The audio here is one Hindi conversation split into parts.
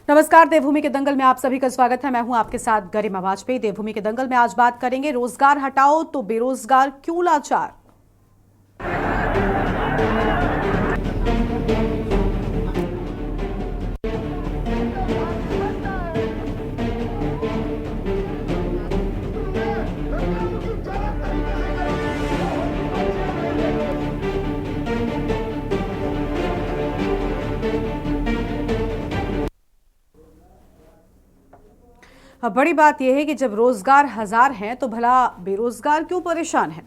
नमस्कार, देवभूमि के दंगल में आप सभी का स्वागत है। मैं हूं आपके साथ गरिमा वाजपेयी। देवभूमि के दंगल में आज बात करेंगे रोजगार हटाओ तो बेरोजगार क्यों लाचार। अब बड़ी बात यह है कि जब रोजगार हजार हैं तो भला बेरोजगार क्यों परेशान है।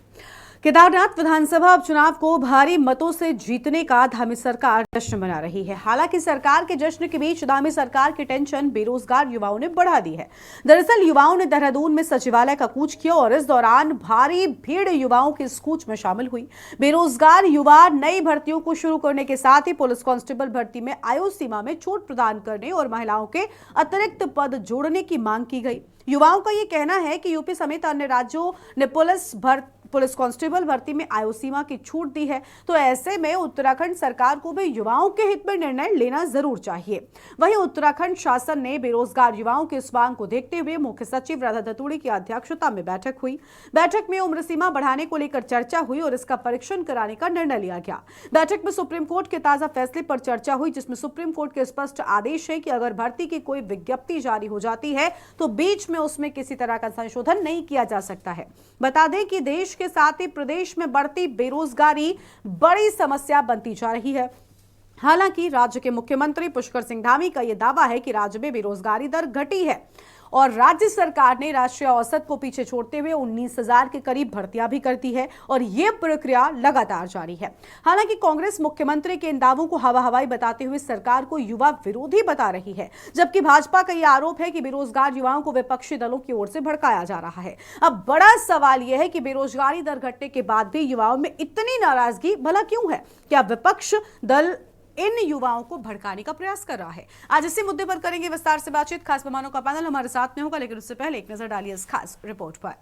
केदारनाथ विधानसभा उपचुनाव को भारी मतों से जीतने का धामी सरकार जश्न मना रही है। हालांकि सरकार के जश्न के बीच धामी सरकार की टेंशन बेरोजगार युवाओं ने बढ़ा दी है। दरअसल युवाओं ने देहरादून में सचिवालय का कूच किया और इस दौरान भारी भीड़ युवाओं के इस कूच में शामिल हुई। बेरोजगार युवा नई भर्तियों को शुरू करने के साथ ही पुलिस कांस्टेबल भर्ती में आयु सीमा में छूट प्रदान करने और महिलाओं के अतिरिक्त पद जोड़ने की मांग की गई। युवाओं का ये कहना है कि यूपी समेत अन्य राज्यों ने पुलिस कांस्टेबल भर्ती में आयु सीमा की छूट दी है, तो ऐसे में उत्तराखंड सरकार को भी युवाओं के हित में निर्णय लेना जरूर चाहिए। वहीं उत्तराखंड शासन ने बेरोजगार युवाओं की इस मांग को देखते हुए मुख्य सचिव राधा धतूड़ी की अध्यक्षता में बैठक हुई। बैठक में उम्र सीमा बढ़ाने को लेकर चर्चा हुई और इसका परीक्षण कराने का निर्णय लिया गया। बैठक में सुप्रीम कोर्ट के ताजा फैसले पर चर्चा हुई, जिसमें सुप्रीम कोर्ट के स्पष्ट आदेश है कि अगर भर्ती की कोई विज्ञप्ति जारी हो जाती है तो बीच में उसमें किसी तरह का संशोधन नहीं किया जा सकता है। बता दें कि देश के साथ ही प्रदेश में बढ़ती बेरोजगारी बड़ी समस्या बनती जा रही है। हालांकि राज्य के मुख्यमंत्री पुष्कर सिंह धामी का यह दावा है कि राज्य में बेरोजगारी दर घटी है और राज्य सरकार ने राष्ट्रीय औसत को पीछे छोड़ते हुए 19,000 के करीब भर्तियां भी कर दी है और यह प्रक्रिया लगातार जारी है। हालांकि कांग्रेस मुख्यमंत्री के इन दावों को हवा हवाई बताते हुए सरकार को युवा विरोधी बता रही है, जबकि भाजपा का यह आरोप है कि बेरोजगार युवाओं को विपक्षी दलों की ओर से भड़काया जा रहा है। अब बड़ा सवाल यह है कि बेरोजगारी दर घटने के बाद भी युवाओं में इतनी नाराजगी भला क्यों है? क्या विपक्ष दल इन युवाओं को भड़काने का प्रयास कर रहा है? आज इसी मुद्दे पर करेंगे विस्तार से बातचीत। खास मेहमानों का पैनल हमारे साथ में होगा, लेकिन उससे पहले एक नजर डालिए इस खास रिपोर्ट पर।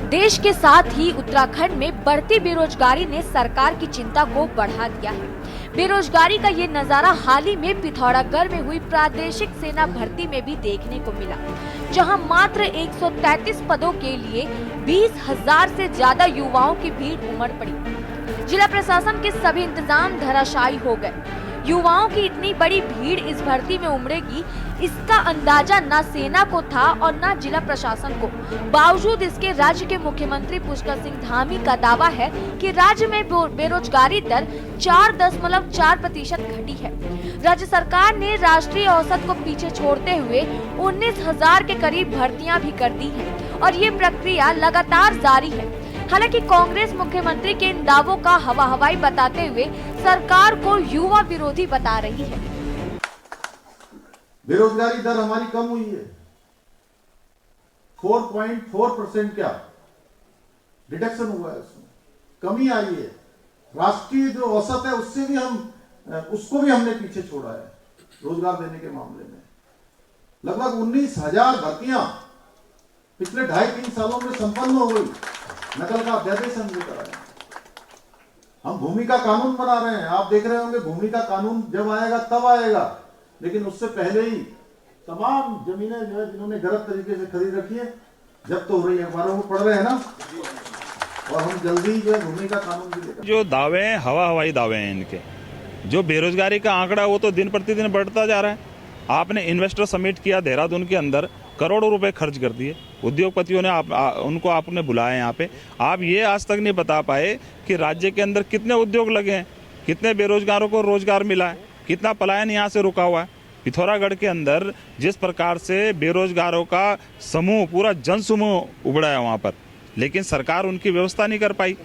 देश के साथ ही उत्तराखंड में बढ़ती बेरोजगारी ने सरकार की चिंता को बढ़ा दिया है। बेरोजगारी का ये नजारा हाल ही में पिथौरागढ़ में हुई प्रादेशिक सेना भर्ती में भी देखने को मिला, जहां मात्र 133 पदों के लिए 20,000 से ज्यादा युवाओं की भीड़ उमड़ पड़ी। जिला प्रशासन के सभी इंतजाम धराशायी हो गए। युवाओं की इतनी बड़ी भीड़ इस भर्ती में उमड़ेगी, इसका अंदाजा न सेना को था और न जिला प्रशासन को। बावजूद इसके राज्य के मुख्यमंत्री पुष्कर सिंह धामी का दावा है कि राज्य में बेरोजगारी दर 4.4% घटी है। राज्य सरकार ने राष्ट्रीय औसत को पीछे छोड़ते हुए 19,000 के करीब भर्तियां भी कर दी हैं और ये प्रक्रिया लगातार जारी है। हालांकि कांग्रेस मुख्यमंत्री के इन दावों का हवा हवाई बताते हुए सरकार को युवा विरोधी बता रही है। बेरोजगारी दर हमारी कम हुई है, 4.4% क्या रिडक्शन हुआ है, उसमें कमी आई है। राष्ट्रीय जो औसत है उससे भी उसको भी हमने पीछे छोड़ा है। रोजगार देने के मामले में लगभग 19,000 भर्तियां पिछले 2.5-3 सालों में संपन्न हो गई। नकल का अध्यादेश हमने कराया। हम भूमि का कानून बना रहे हैं, आप देख रहे होंगे भूमि का कानून जब आएगा तब आएगा, लेकिन उससे पहले ही तमाम जमीनें जो है जिन्होंने गलत तरीके से खरीद रखी है जब्त हो रही है। अखबारों में पढ़ रहे हैं ना, और हम जल्दी जो है भूमि का कानून भी लेकर। जो दावे हैं हवा हवाई दावे हैं इनके। जो बेरोजगारी का आंकड़ा वो तो दिन प्रतिदिन बढ़ता जा रहा है। आपने इन्वेस्टर समिट किया देहरादून के अंदर, करोड़ों रुपए खर्च कर दिए। उद्योगपतियों ने उनको आपने बुलाया यहाँ पे। आप ये आज तक नहीं बता पाए कि राज्य के अंदर कितने उद्योग लगे हैं, कितने बेरोजगारों को रोजगार मिला है, कितना पलायन यहाँ से रुका हुआ है। पिथौरागढ़ के अंदर जिस प्रकार से बेरोजगारों का समूह, पूरा जन समूह उबड़ा है वहाँ पर, लेकिन सरकार उनकी व्यवस्था नहीं कर पाई।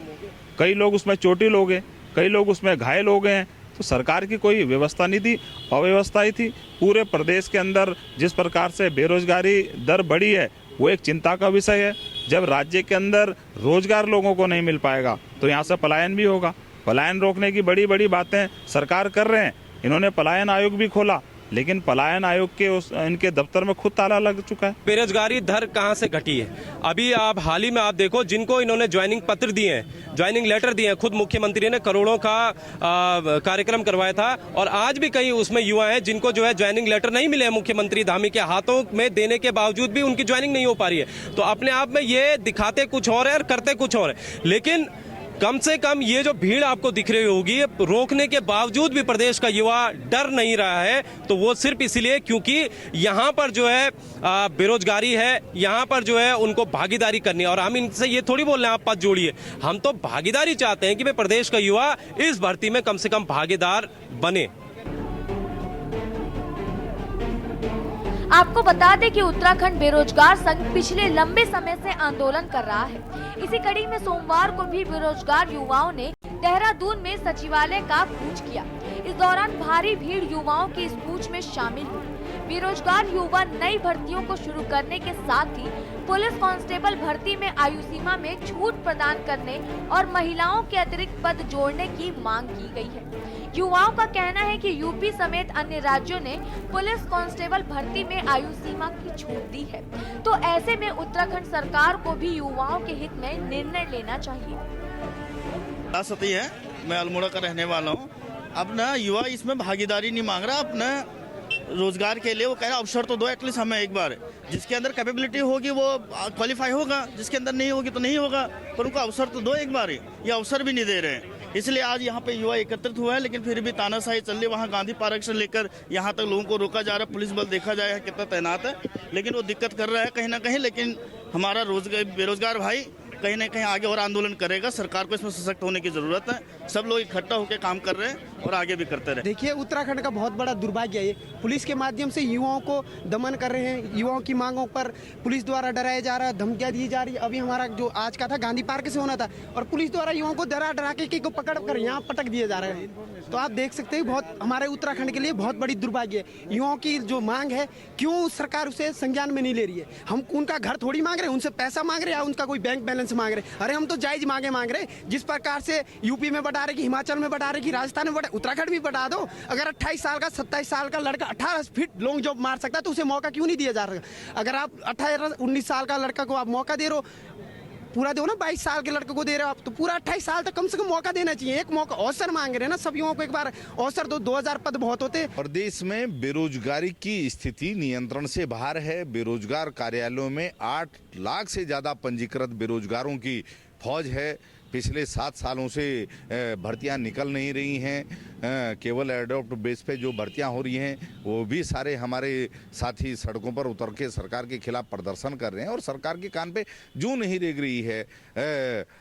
कई लोग उसमें चोटिल हो गए, कई लोग उसमें घायल हो गए हैं। तो सरकार की कोई व्यवस्था नहीं थी, अव्यवस्था ही थी। पूरे प्रदेश के अंदर जिस प्रकार से बेरोजगारी दर बढ़ी है वो एक चिंता का विषय है। जब राज्य के अंदर रोजगार लोगों को नहीं मिल पाएगा तो यहाँ से पलायन भी होगा। पलायन रोकने की बड़ी बड़ी बातें सरकार कर रहे हैं। इन्होंने पलायन आयोग भी खोला, लेकिन पलायन आयोग के इनके दफ्तर में खुद ताला लग चुका है। बेरोजगारी दर कहां से घटी है? अभी आप हाल ही में आप देखो, जिनको इन्होंने ज्वाइनिंग पत्र दिए हैं, ज्वाइनिंग लेटर दिए हैं, खुद मुख्यमंत्री ने करोड़ों का कार्यक्रम करवाया था, और आज भी कई उसमें युवा हैं जिनको जो है ज्वाइनिंग लेटर नहीं मिले हैं मुख्यमंत्री धामी के हाथों में देने के बावजूद भी उनकी ज्वाइनिंग नहीं हो पा रही है। तो अपने आप में ये दिखाते कुछ और है और करते कुछ और है। लेकिन कम से कम ये जो भीड़ आपको दिख रही होगी, रोकने के बावजूद भी प्रदेश का युवा डर नहीं रहा है, तो वो सिर्फ इसलिए क्योंकि यहाँ पर जो है बेरोजगारी है, यहाँ पर जो है उनको भागीदारी करनी है। और हम इनसे ये थोड़ी बोल रहे हैं आप पद जोड़िए, हम तो भागीदारी चाहते हैं कि भाई प्रदेश का युवा इस भर्ती में कम से कम भागीदार बने। आपको बता दें कि उत्तराखंड बेरोजगार संघ पिछले लंबे समय से आंदोलन कर रहा है। इसी कड़ी में सोमवार को भी बेरोजगार युवाओं ने देहरादून में सचिवालय का कूच किया। इस दौरान भारी भीड़ युवाओं की इस कूच में शामिल हुई। बेरोजगार युवा नई भर्तियों को शुरू करने के साथ ही पुलिस कांस्टेबल भर्ती में आयु सीमा में छूट प्रदान करने और महिलाओं के अतिरिक्त पद जोड़ने की मांग की गई है। युवाओं का कहना है कि यूपी समेत अन्य राज्यों ने पुलिस कांस्टेबल भर्ती में आयु सीमा की छूट दी है, तो ऐसे में उत्तराखंड सरकार को भी युवाओं के हित में निर्णय लेना चाहिए। सती है, मैं अल्मोड़ा का रहने वाला हूँ। अब ना युवा इसमें भागीदारी नहीं मांग रहा, अपना रोजगार के लिए वो कह रहा अवसर तो दो एटलीस्ट हमें एक बार। जिसके अंदर कैपेबिलिटी होगी वो क्वालिफाई होगा, जिसके अंदर नहीं होगी तो नहीं होगा, पर उनको अवसर तो दो एक बार। ये अवसर भी नहीं दे रहे हैं, इसलिए आज यहाँ पे युवा एकत्रित हुआ है। लेकिन फिर भी तानाशाही चल रही है। वहाँ गांधी पार्क से लेकर यहाँ तक लोगों को रोका जा रहा है। पुलिस बल देखा जाए कितना तैनात है, लेकिन वो दिक्कत कर रहा है कहीं ना कहीं। लेकिन हमारा बेरोजगार भाई कहीं ना कहीं आगे और आंदोलन करेगा। सरकार को इसमें सशक्त होने की जरूरत है। सब लोग इकट्ठा होकर काम कर रहे हैं और आगे भी करते रहे। देखिए, उत्तराखंड का बहुत बड़ा दुर्भाग्य है, पुलिस के माध्यम से युवाओं को दमन कर रहे हैं। युवाओं की मांगों पर पुलिस द्वारा डराया जा रहा है, धमकियां दी जा रही है। अभी हमारा जो आज का था गांधी पार्क से होना था, और पुलिस द्वारा युवाओं को डरा के को पकड़ कर यहाँ पटक दिया जा रहा है। तो आप देख सकते हैं, बहुत हमारे उत्तराखंड के लिए बहुत बड़ी दुर्भाग्य है। युवाओं की जो मांग है, क्यों सरकार उसे संज्ञान में नहीं ले रही है? हम उनका घर थोड़ी मांग रहे हैं, उनसे पैसा मांग रहे हैं या उनका कोई बैंक बैलेंस मांग रहे हैं। अरे हम तो जायज मांग रहे हैं। जिस प्रकार से यूपी में बढ़ा रहे, हिमाचल में बढ़ा रहे, राजस्थान में बढ़ा, उत्तराखंड भी बढ़ा दो। अगर 28 साल का 27 साल का लड़का 18 फीट लॉन्ग जॉब मार सकता है तो उसे मौका क्यों नहीं दिया जा रहा? अगर आप 18-19 साल का लड़का को आप मौका दे रहे हो, पूरा दो ना, 22 साल के लड़के को दे रहे हो आप, तो पूरा 28 साल तक कम से कम मौका देना चाहिए। एक मौका, अवसर मांग रहे हैं ना सब युवाओं को, एक बार अवसर दो। 2000 पद बहुत होते। प्रदेश में बेरोजगारी की स्थिति नियंत्रण से बाहर है। बेरोजगार कार्यालयों में 8 लाख से ज्यादा पंजीकृत बेरोजगारों की फौज है। पिछले 7 सालों से भर्तियां निकल नहीं रही हैं। केवल एडॉप्ट बेस पे जो भर्तियां हो रही हैं, वो भी सारे हमारे साथी सड़कों पर उतर के सरकार के खिलाफ प्रदर्शन कर रहे हैं और सरकार के कान पे जूं नहीं रेंग रही है।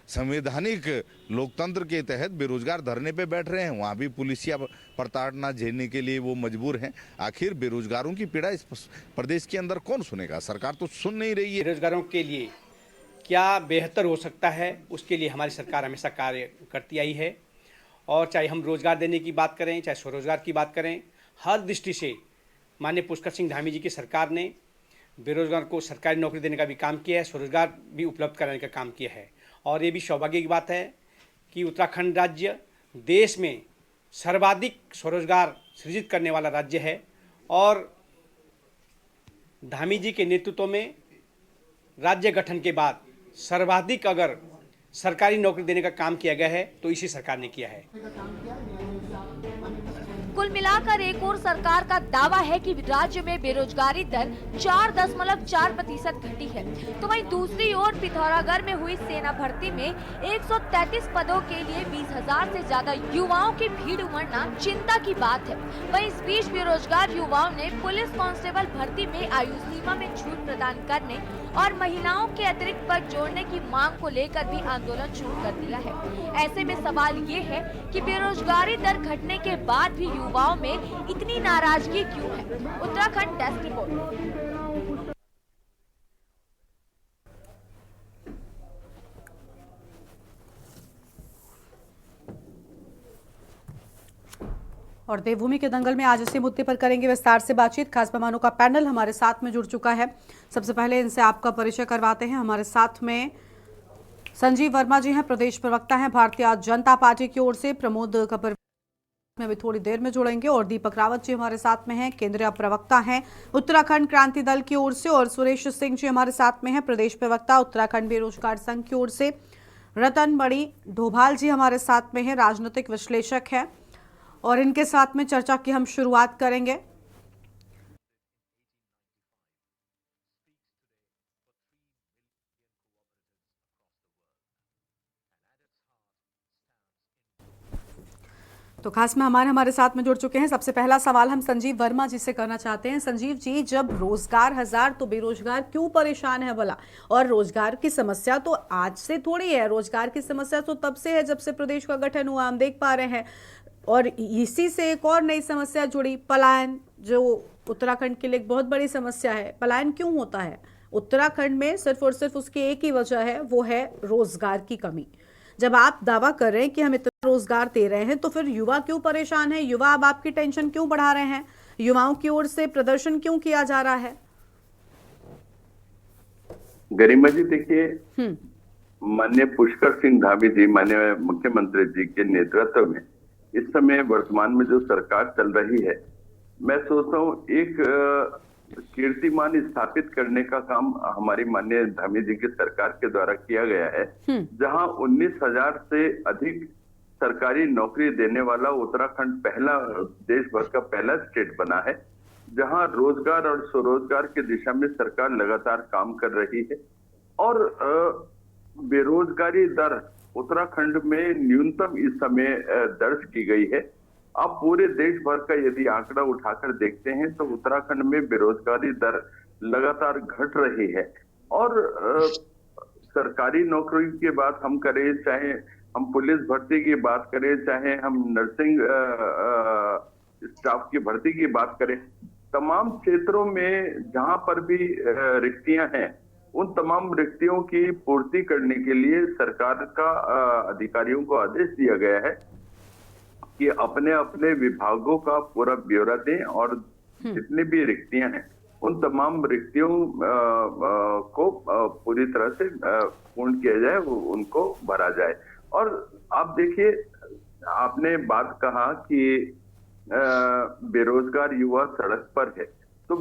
संवैधानिक लोकतंत्र के तहत बेरोजगार धरने पे बैठ रहे हैं, वहाँ भी पुलिसिया प्रताड़ना झेलने के लिए वो मजबूर हैं। आखिर बेरोजगारों की पीड़ा इस प्रदेश के अंदर कौन सुनेगा? सरकार तो सुन नहीं रही है। बेरोजगारों के लिए क्या बेहतर हो सकता है, उसके लिए हमारी सरकार हमेशा कार्य करती आई है। और चाहे हम रोजगार देने की बात करें, चाहे स्वरोजगार की बात करें, हर दृष्टि से माननीय पुष्कर सिंह धामी जी की सरकार ने बेरोजगार को सरकारी नौकरी देने का भी काम किया है, स्वरोजगार भी उपलब्ध कराने का काम किया है। और ये भी सौभाग्य की बात है कि उत्तराखंड राज्य देश में सर्वाधिक स्वरोजगार सृजित करने वाला राज्य है। और धामी जी के नेतृत्व में राज्य गठन के बाद सर्वाधिक अगर सरकारी नौकरी देने का काम किया गया है तो इसी सरकार ने किया है। कुल मिलाकर एक और सरकार का दावा है कि राज्य में बेरोजगारी दर 4.4% घटी है, तो वहीं दूसरी ओर पिथौरागढ़ में हुई सेना भर्ती में 133 पदों के लिए 20,000 से ज्यादा युवाओं की भीड़ उमड़ना चिंता की बात है। वहीं इस बीच बेरोजगार युवाओं ने पुलिस कांस्टेबल भर्ती में आयु सीमा में छूट प्रदान करने और महिलाओं के अतिरिक्त पद जोड़ने की मांग को लेकर भी आंदोलन शुरू कर दिया है। ऐसे में सवाल ये है कि बेरोजगारी दर घटने के बाद भी युवाओं में इतनी नाराजगी क्यों है? Uttarakhand desk report. और देवभूमि के दंगल में आज इसी मुद्दे पर करेंगे विस्तार से बातचीत। खास मेहमानों का पैनल हमारे साथ में जुड़ चुका है। सबसे पहले इनसे आपका परिचय करवाते हैं। हमारे साथ में संजीव वर्मा जी हैं, प्रदेश प्रवक्ता हैं भारतीय जनता पार्टी की ओर से। प्रमोद कपर में अभी थोड़ी देर में जुड़ेंगे। और दीपक रावत जी हमारे साथ में हैं, केंद्रीय प्रवक्ता हैं उत्तराखंड क्रांति दल की ओर से, और सुरेश सिंह जी हमारे साथ में हैं, प्रदेश प्रवक्ता उत्तराखंड बेरोजगार संघ की ओर से। रतन मणि ढोभाल जी हमारे साथ में हैं, राजनीतिक विश्लेषक हैं, और इनके साथ में चर्चा की हम शुरुआत करेंगे। तो खास में हमारे साथ में जुड़ चुके हैं। सबसे पहला सवाल हम संजीव वर्मा जी से करना चाहते हैं। संजीव जी, जब रोजगार हजार तो बेरोजगार क्यों परेशान है भला? और रोजगार की समस्या तो आज से थोड़ी है, रोजगार की समस्या तो तब से है जब से प्रदेश का गठन हुआ, हम देख पा रहे हैं। और इसी से एक और नई समस्या जुड़ी, पलायन, जो उत्तराखंड के लिए एक बहुत बड़ी समस्या है। पलायन क्यों होता है उत्तराखंड में? सिर्फ और सिर्फ उसकी एक ही वजह है, वो है रोजगार की कमी। जब आप दावा कर रहे हैं कि हम इतना रोजगार दे रहे हैं, तो फिर युवा क्यों परेशान है? युवा अब आपकी टेंशन क्यों बढ़ा रहे हैं? युवाओं की ओर से प्रदर्शन क्यों किया जा रहा है? गरिमा जी, देखिए, माननीय पुष्कर सिंह धामी जी, माननीय मुख्यमंत्री जी के नेतृत्व में इस समय वर्तमान में जो सरकार चल रही है, मैं सोचता हूँ एक कीर्तिमान स्थापित करने का काम हमारी माननीय धामी जी की सरकार के द्वारा किया गया है, जहां 19,000 से अधिक सरकारी नौकरी देने वाला उत्तराखंड पहला, देश भर का पहला स्टेट बना है, जहां रोजगार और स्वरोजगार की दिशा में सरकार लगातार काम कर रही है। और बेरोजगारी दर उत्तराखंड में न्यूनतम इस समय दर्ज की गई है। आप पूरे देश भर का यदि आंकड़ा उठाकर देखते हैं तो उत्तराखंड में बेरोजगारी दर लगातार घट रही है। और सरकारी नौकरी की बात हम करें, चाहे हम पुलिस भर्ती की बात करें, चाहे हम नर्सिंग स्टाफ की भर्ती की बात करें, तमाम क्षेत्रों में जहां पर भी रिक्तियां हैं, उन तमाम रिक्तियों की पूर्ति करने के लिए सरकार का अधिकारियों को आदेश दिया गया है कि अपने अपने विभागों का पूरा ब्यौरा दें और जितनी भी रिक्तियां हैं उन तमाम रिक्तियों को पूरी तरह से पूर्ण किया जाए, उनको भरा जाए। और आप देखिए, आपने बात कहा कि बेरोजगार युवा सड़क पर है, तो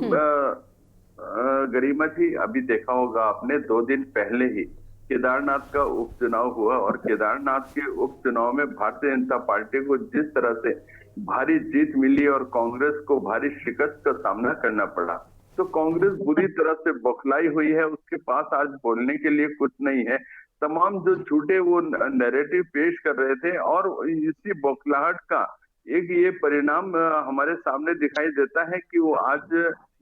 गरिमा जी, अभी देखा होगा आपने 2 दिन पहले ही केदारनाथ का उपचुनाव हुआ, और केदारनाथ के उपचुनाव में भारतीय जनता पार्टी को जिस तरह से भारी जीत मिली और कांग्रेस को भारी शिकस्त का सामना करना पड़ा, तो कांग्रेस बुरी तरह से बौखलाई हुई है। उसके पास आज बोलने के लिए कुछ नहीं है। तमाम जो झूठे वो नैरेटिव पेश कर रहे थे, और इसी बौखलाहट का एक ये परिणाम हमारे सामने दिखाई देता है कि वो आज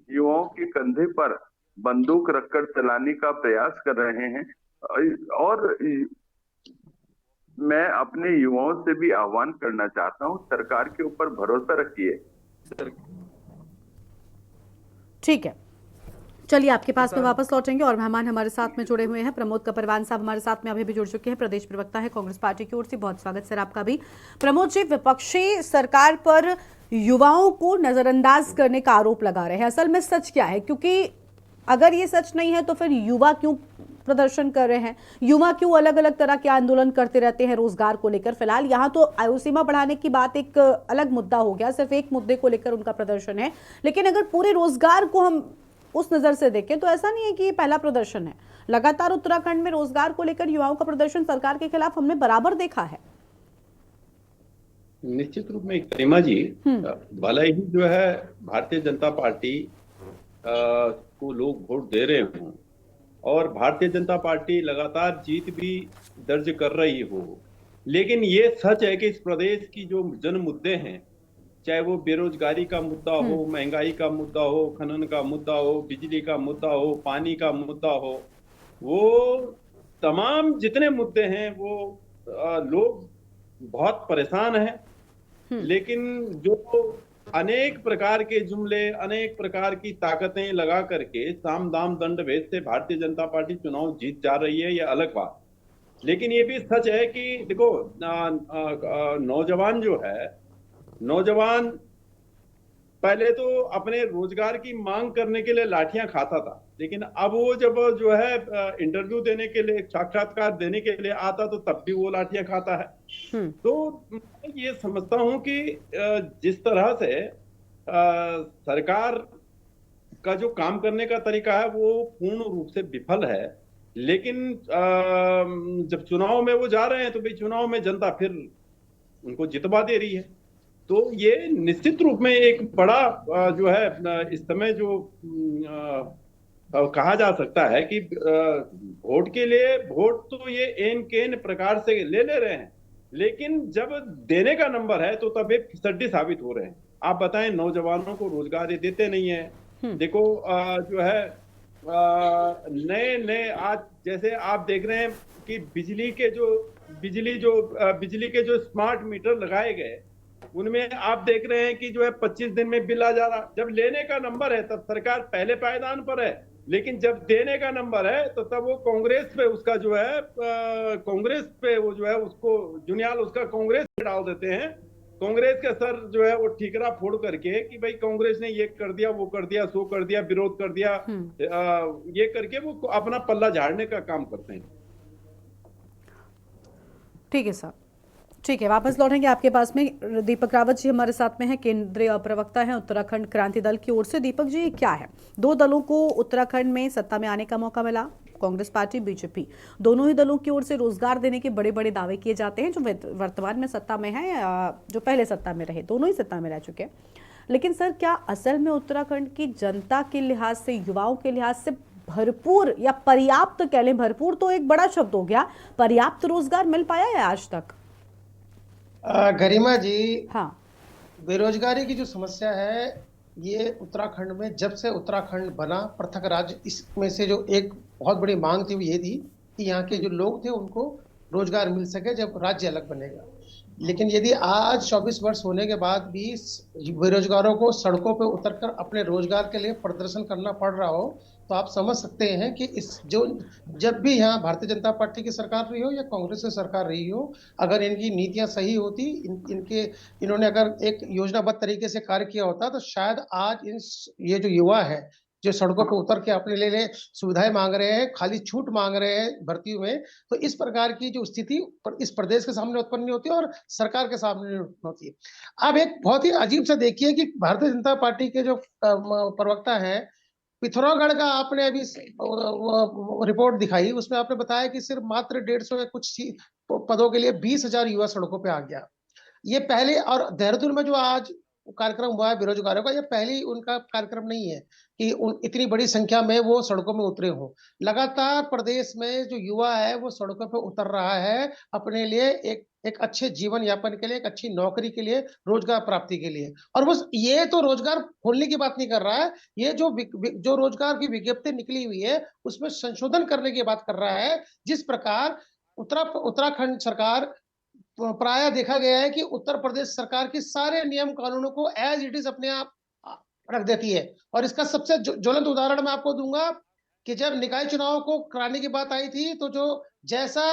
युवाओं के कंधे पर बंदूक रखकर चलाने का प्रयास कर रहे हैं। और मैं अपने युवाओं से भी आह्वान करना चाहता हूं, सरकार के ऊपर भरोसा रखिए। ठीक है, चलिए आपके पास में वापस लौटेंगे। और मेहमान हमारे साथ में जुड़े हुए हैं, प्रमोद कपरवान साहब हमारे साथ में अभी भी जुड़ चुके हैं, प्रदेश प्रवक्ता है कांग्रेस पार्टी की ओर से। बहुत स्वागत सर आपका भी। प्रमोद जी, विपक्षी सरकार पर युवाओं को नजरअंदाज करने का आरोप लगा रहे हैं, असल में सच क्या है? क्योंकि अगर ये सच नहीं है तो फिर युवा क्यों प्रदर्शन कर रहे हैं? युवा क्यों अलग अलग तरह के आंदोलन करते रहते हैं रोजगार को लेकर? फिलहाल यहाँ तो आयु सीमा बढ़ाने की बात एक अलग मुद्दा हो गया, सिर्फ एक मुद्दे को लेकर उनका प्रदर्शन है। लेकिन अगर पूरे रोजगार को हम उस नजर से देखें तो ऐसा नहीं है कि ये पहला प्रदर्शन है। लगातार उत्तराखंड में रोजगार को लेकर युवाओं का प्रदर्शन सरकार के खिलाफ हमने बराबर देखा है। निश्चित रूप में गरिमा जी, भले ही जो है भारतीय जनता पार्टी को लोग वोट दे रहे हों और भारतीय जनता पार्टी लगातार जीत भी दर्ज कर रही हो, लेकिन ये सच है कि इस प्रदेश की जो जन मुद्दे हैं, चाहे वो बेरोजगारी का मुद्दा हो, महंगाई का मुद्दा हो, खनन का मुद्दा हो, बिजली का मुद्दा हो, पानी का मुद्दा हो, वो तमाम जितने मुद्दे हैं वो लोग बहुत परेशान हैं। लेकिन जो अनेक प्रकार के जुमले, अनेक प्रकार की ताकतें लगा करके साम दाम दंड भेद से भारतीय जनता पार्टी चुनाव जीत जा रही है, यह अलग बात। लेकिन ये भी सच है कि देखो, नौजवान जो है, नौजवान पहले तो अपने रोजगार की मांग करने के लिए लाठियां खाता था, लेकिन अब वो जब जो है इंटरव्यू देने के लिए, साक्षात्कार देने के लिए आता तो तब भी वो लाठियां खाता है। तो मैं ये समझता हूं कि जिस तरह से सरकार का जो काम करने का तरीका है वो पूर्ण रूप से विफल है, लेकिन जब चुनाव में वो जा रहे हैं तो भाई चुनाव में जनता फिर उनको जितवा दे रही है। तो ये निश्चित रूप में एक बड़ा जो है इस समय जो कहा जा सकता है कि वोट के लिए वोट तो ये एन केन प्रकार से ले रहे हैं, लेकिन जब देने का नंबर है तो तब एक फिसड्डी साबित हो रहे हैं। आप बताएं, नौजवानों को रोजगार ये देते नहीं है। देखो जो है नए आज जैसे आप देख रहे हैं कि बिजली के जो स्मार्ट मीटर लगाए गए, उनमें आप देख रहे हैं कि जो है 25 दिन में बिल आ जा रहा। जब लेने का नंबर है तब सरकार पहले पायदान पर है, लेकिन जब देने का नंबर है तो तब वो कांग्रेस पे उसका जो है कांग्रेस पे वो जो है उसको जुनियाल उसका कांग्रेस पे डाल देते हैं। कांग्रेस का सर जो है वो ठीकरा फोड़ करके कि भाई कांग्रेस ने ये कर दिया, वो कर दिया, सो कर दिया, विरोध कर दिया, ये करके वो अपना पल्ला झाड़ने का काम करते हैं। ठीक है सर, ठीक है, वापस लौटेंगे आपके पास में। दीपक रावत जी हमारे साथ में हैं, केंद्रीय प्रवक्ता हैं उत्तराखंड क्रांति दल की ओर से। दीपक जी, ये क्या है? दो दलों को उत्तराखंड में सत्ता में आने का मौका मिला, कांग्रेस पार्टी, बीजेपी, दोनों ही दलों की ओर से रोजगार देने के बड़े बड़े दावे किए जाते हैं, जो वर्तमान में सत्ता में है, जो पहले सत्ता में रहे, दोनों ही सत्ता में रह चुके हैं। लेकिन सर, क्या असल में उत्तराखंड की जनता के लिहाज से, युवाओं के लिहाज से भरपूर या पर्याप्त कह लें, भरपूर तो एक बड़ा शब्द हो गया, पर्याप्त रोजगार मिल पाया है आज तक? गरिमा जी, हाँ, बेरोजगारी की जो समस्या है ये उत्तराखंड में जब से उत्तराखंड बना पृथक राज्य, इसमें से जो एक बहुत बड़ी मांग थी वो ये थी कि यहाँ के जो लोग थे उनको रोजगार मिल सके जब राज्य अलग बनेगा। लेकिन यदि आज 24 वर्ष होने के बाद भी बेरोजगारों को सड़कों पर उतरकर अपने रोजगार के लिए प्रदर्शन करना पड़ रहा हो, तो आप समझ सकते हैं कि इस जो जब भी यहाँ भारतीय जनता पार्टी की सरकार रही हो या कांग्रेस की सरकार रही हो, अगर इनकी नीतियां सही होती, इन्होंने अगर एक योजनाबद्ध तरीके से कार्य किया होता, तो शायद आज ये जो युवा है जो सड़कों पर उतर के अपने लिए सुविधाएं मांग रहे हैं, खाली छूट मांग रहे हैं भर्तियों में, तो इस प्रकार की जो स्थिति इस प्रदेश के सामने उत्पन्न नहीं होती और सरकार के सामने नहीं होती है। अब एक बहुत ही अजीब सा देखिए कि भारतीय जनता पार्टी के जो प्रवक्ता है, पिथौरागढ़ का आपने अभी रिपोर्ट दिखाई, उसमें आपने बताया कि सिर्फ मात्र 150 या कुछ पदों के लिए 20,000 युवा सड़कों पे आ गया। ये पहले, और देहरादून में जो आज कार्यक्रम हुआ है बेरोजगारों का, ये पहले उनका कार्यक्रम नहीं है कि इतनी बड़ी संख्या में वो सड़कों में उतरे हो। लगातार प्रदेश में जो युवा है वो सड़कों पे उतर रहा है अपने लिए एक अच्छे जीवन यापन के लिए, एक अच्छी नौकरी के लिए, रोजगार प्राप्ति के लिए। और बस ये तो रोजगार खोलने की बात नहीं कर रहा है, ये जो रोजगार की विज्ञप्ति निकली हुई है उसमें संशोधन करने की बात कर रहा है। जिस प्रकार उत्तराखंड सरकार, प्रायः देखा गया है कि उत्तर प्रदेश सरकार के सारे नियम कानूनों को एज इट इज अपने आप रख देती है। और इसका सबसे ज्वलंत उदाहरण मैं आपको दूंगा कि जब निकाय चुनाव को कराने की बात आई थी, तो जो जैसा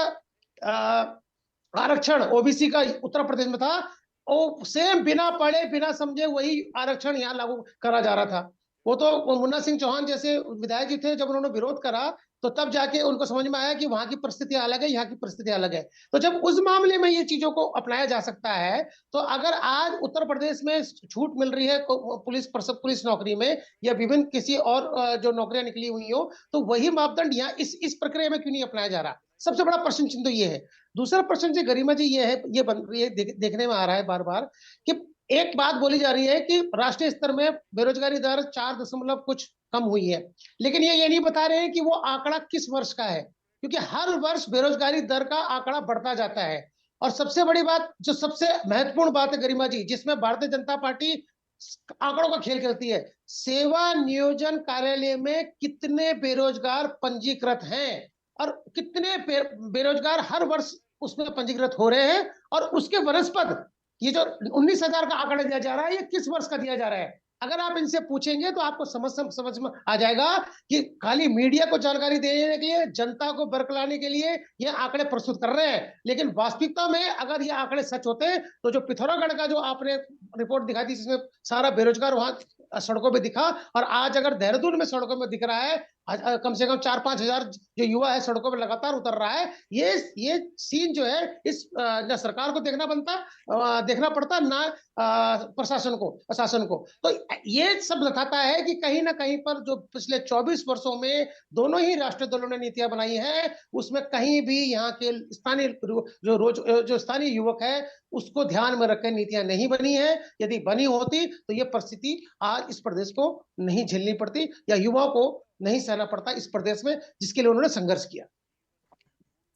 आरक्षण ओबीसी का उत्तर प्रदेश में था, वो सेम बिना पढ़े बिना समझे वही आरक्षण यहाँ लागू करा जा रहा था। वो तो मुन्ना सिंह चौहान जैसे विधायक जी थे, जब उन्होंने विरोध करा तो तब जाके उनको समझ में आया कि वहां की परिस्थितियां अलग है, यहाँ की परिस्थिति अलग है। तो जब उस मामले में ये चीजों को अपनाया जा सकता है, तो अगर आज उत्तर प्रदेश में छूट मिल रही है पुलिस नौकरी में या विभिन्न किसी और जो नौकरियां निकली हुई हो, तो वही मापदंड यहाँ इस प्रक्रिया में क्यों नहीं अपनाया जा रहा? सबसे बड़ा प्रश्न चिन्ह तो ये है। दूसरा प्रश्न जी गरिमा जी ये है, ये बन रही है, देखने में आ रहा है बार बार कि एक बात बोली जा रही है कि राष्ट्रीय स्तर में बेरोजगारी दर 4 कुछ कम हुई है, लेकिन ये नहीं बता रहे हैं कि वो आंकड़ा किस वर्ष का है, क्योंकि हर वर्ष बेरोजगारी दर का आंकड़ा बढ़ता जाता है। और सबसे बड़ी बात, जो सबसे महत्वपूर्ण बात है गरिमा जी, जिसमें भारतीय जनता पार्टी आंकड़ों का खेल खेलती है, सेवा नियोजन कार्यालय में कितने बेरोजगार पंजीकृत हैं और कितने बेरोजगार हर वर्ष उसमें पंजीकृत हो रहे हैं, और उसके वनस्पत ये जो 19,000 का आंकड़ा दिया जा रहा है, ये किस वर्ष का दिया जा रहा है? अगर आप इनसे पूछेंगे तो आपको समझ में आ जाएगा कि खाली मीडिया को जानकारी देने के लिए, जनता को बरकलाने के लिए ये आंकड़े प्रस्तुत कर रहे हैं, लेकिन वास्तविकता में अगर ये आंकड़े सच होते तो जो पिथौरागढ़ का जो आपने रिपोर्ट दिखाई थी जिसमें सारा बेरोजगार वहां सड़कों पे दिखा, और आज अगर देहरादून में सड़कों में दिख रहा है कम से कम 4-5 हजार जो युवा है सड़कों पर लगातार उतर रहा है, ये सीन जो है इस न सरकार को देखना पड़ता ना प्रशासन को। तो ये सब बताता है कि कहीं ना कहीं पर जो पिछले 24 वर्षों में दोनों ही राष्ट्रीय दलों ने नीतियां बनाई हैं, उसमें कहीं भी यहाँ के जो स्थानीय युवक है उसको ध्यान में रखकर नीतियां नहीं बनी है। यदि बनी होती तो ये परिस्थिति आज इस प्रदेश को नहीं झेलनी पड़ती या युवाओं को नहीं सहना पड़ता इस प्रदेश में जिसके लिए उन्होंने संघर्ष किया।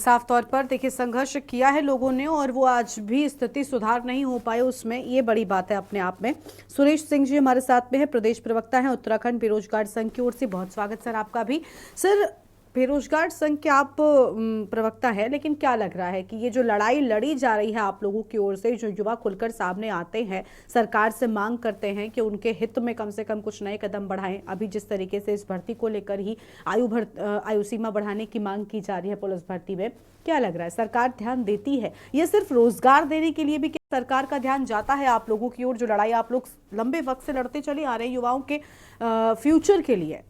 साफ तौर पर देखिए संघर्ष किया है लोगों ने और वो आज भी स्थिति सुधार नहीं हो पाए, उसमें ये बड़ी बात है अपने आप में। सुरेश सिंह जी हमारे साथ में है, प्रदेश प्रवक्ता हैं उत्तराखंड बेरोजगार संघ की ओर से। बहुत स्वागत सर आपका भी। सर, बेरोजगार संघ के आप प्रवक्ता है, लेकिन क्या लग रहा है कि ये जो लड़ाई लड़ी जा रही है आप लोगों की ओर से, जो युवा खुलकर सामने आते हैं, सरकार से मांग करते हैं कि उनके हित में कम से कम कुछ नए कदम बढ़ाएं, अभी जिस तरीके से इस भर्ती को लेकर ही आयु सीमा बढ़ाने की मांग की जा रही है पुलिस भर्ती में, क्या लग रहा है सरकार ध्यान देती है? ये सिर्फ रोजगार देने के लिए भी क्या सरकार का ध्यान जाता है आप लोगों की ओर, जो लड़ाई आप लोग लंबे वक्त से लड़ते चले आ रहे हैं युवाओं के फ्यूचर के लिए?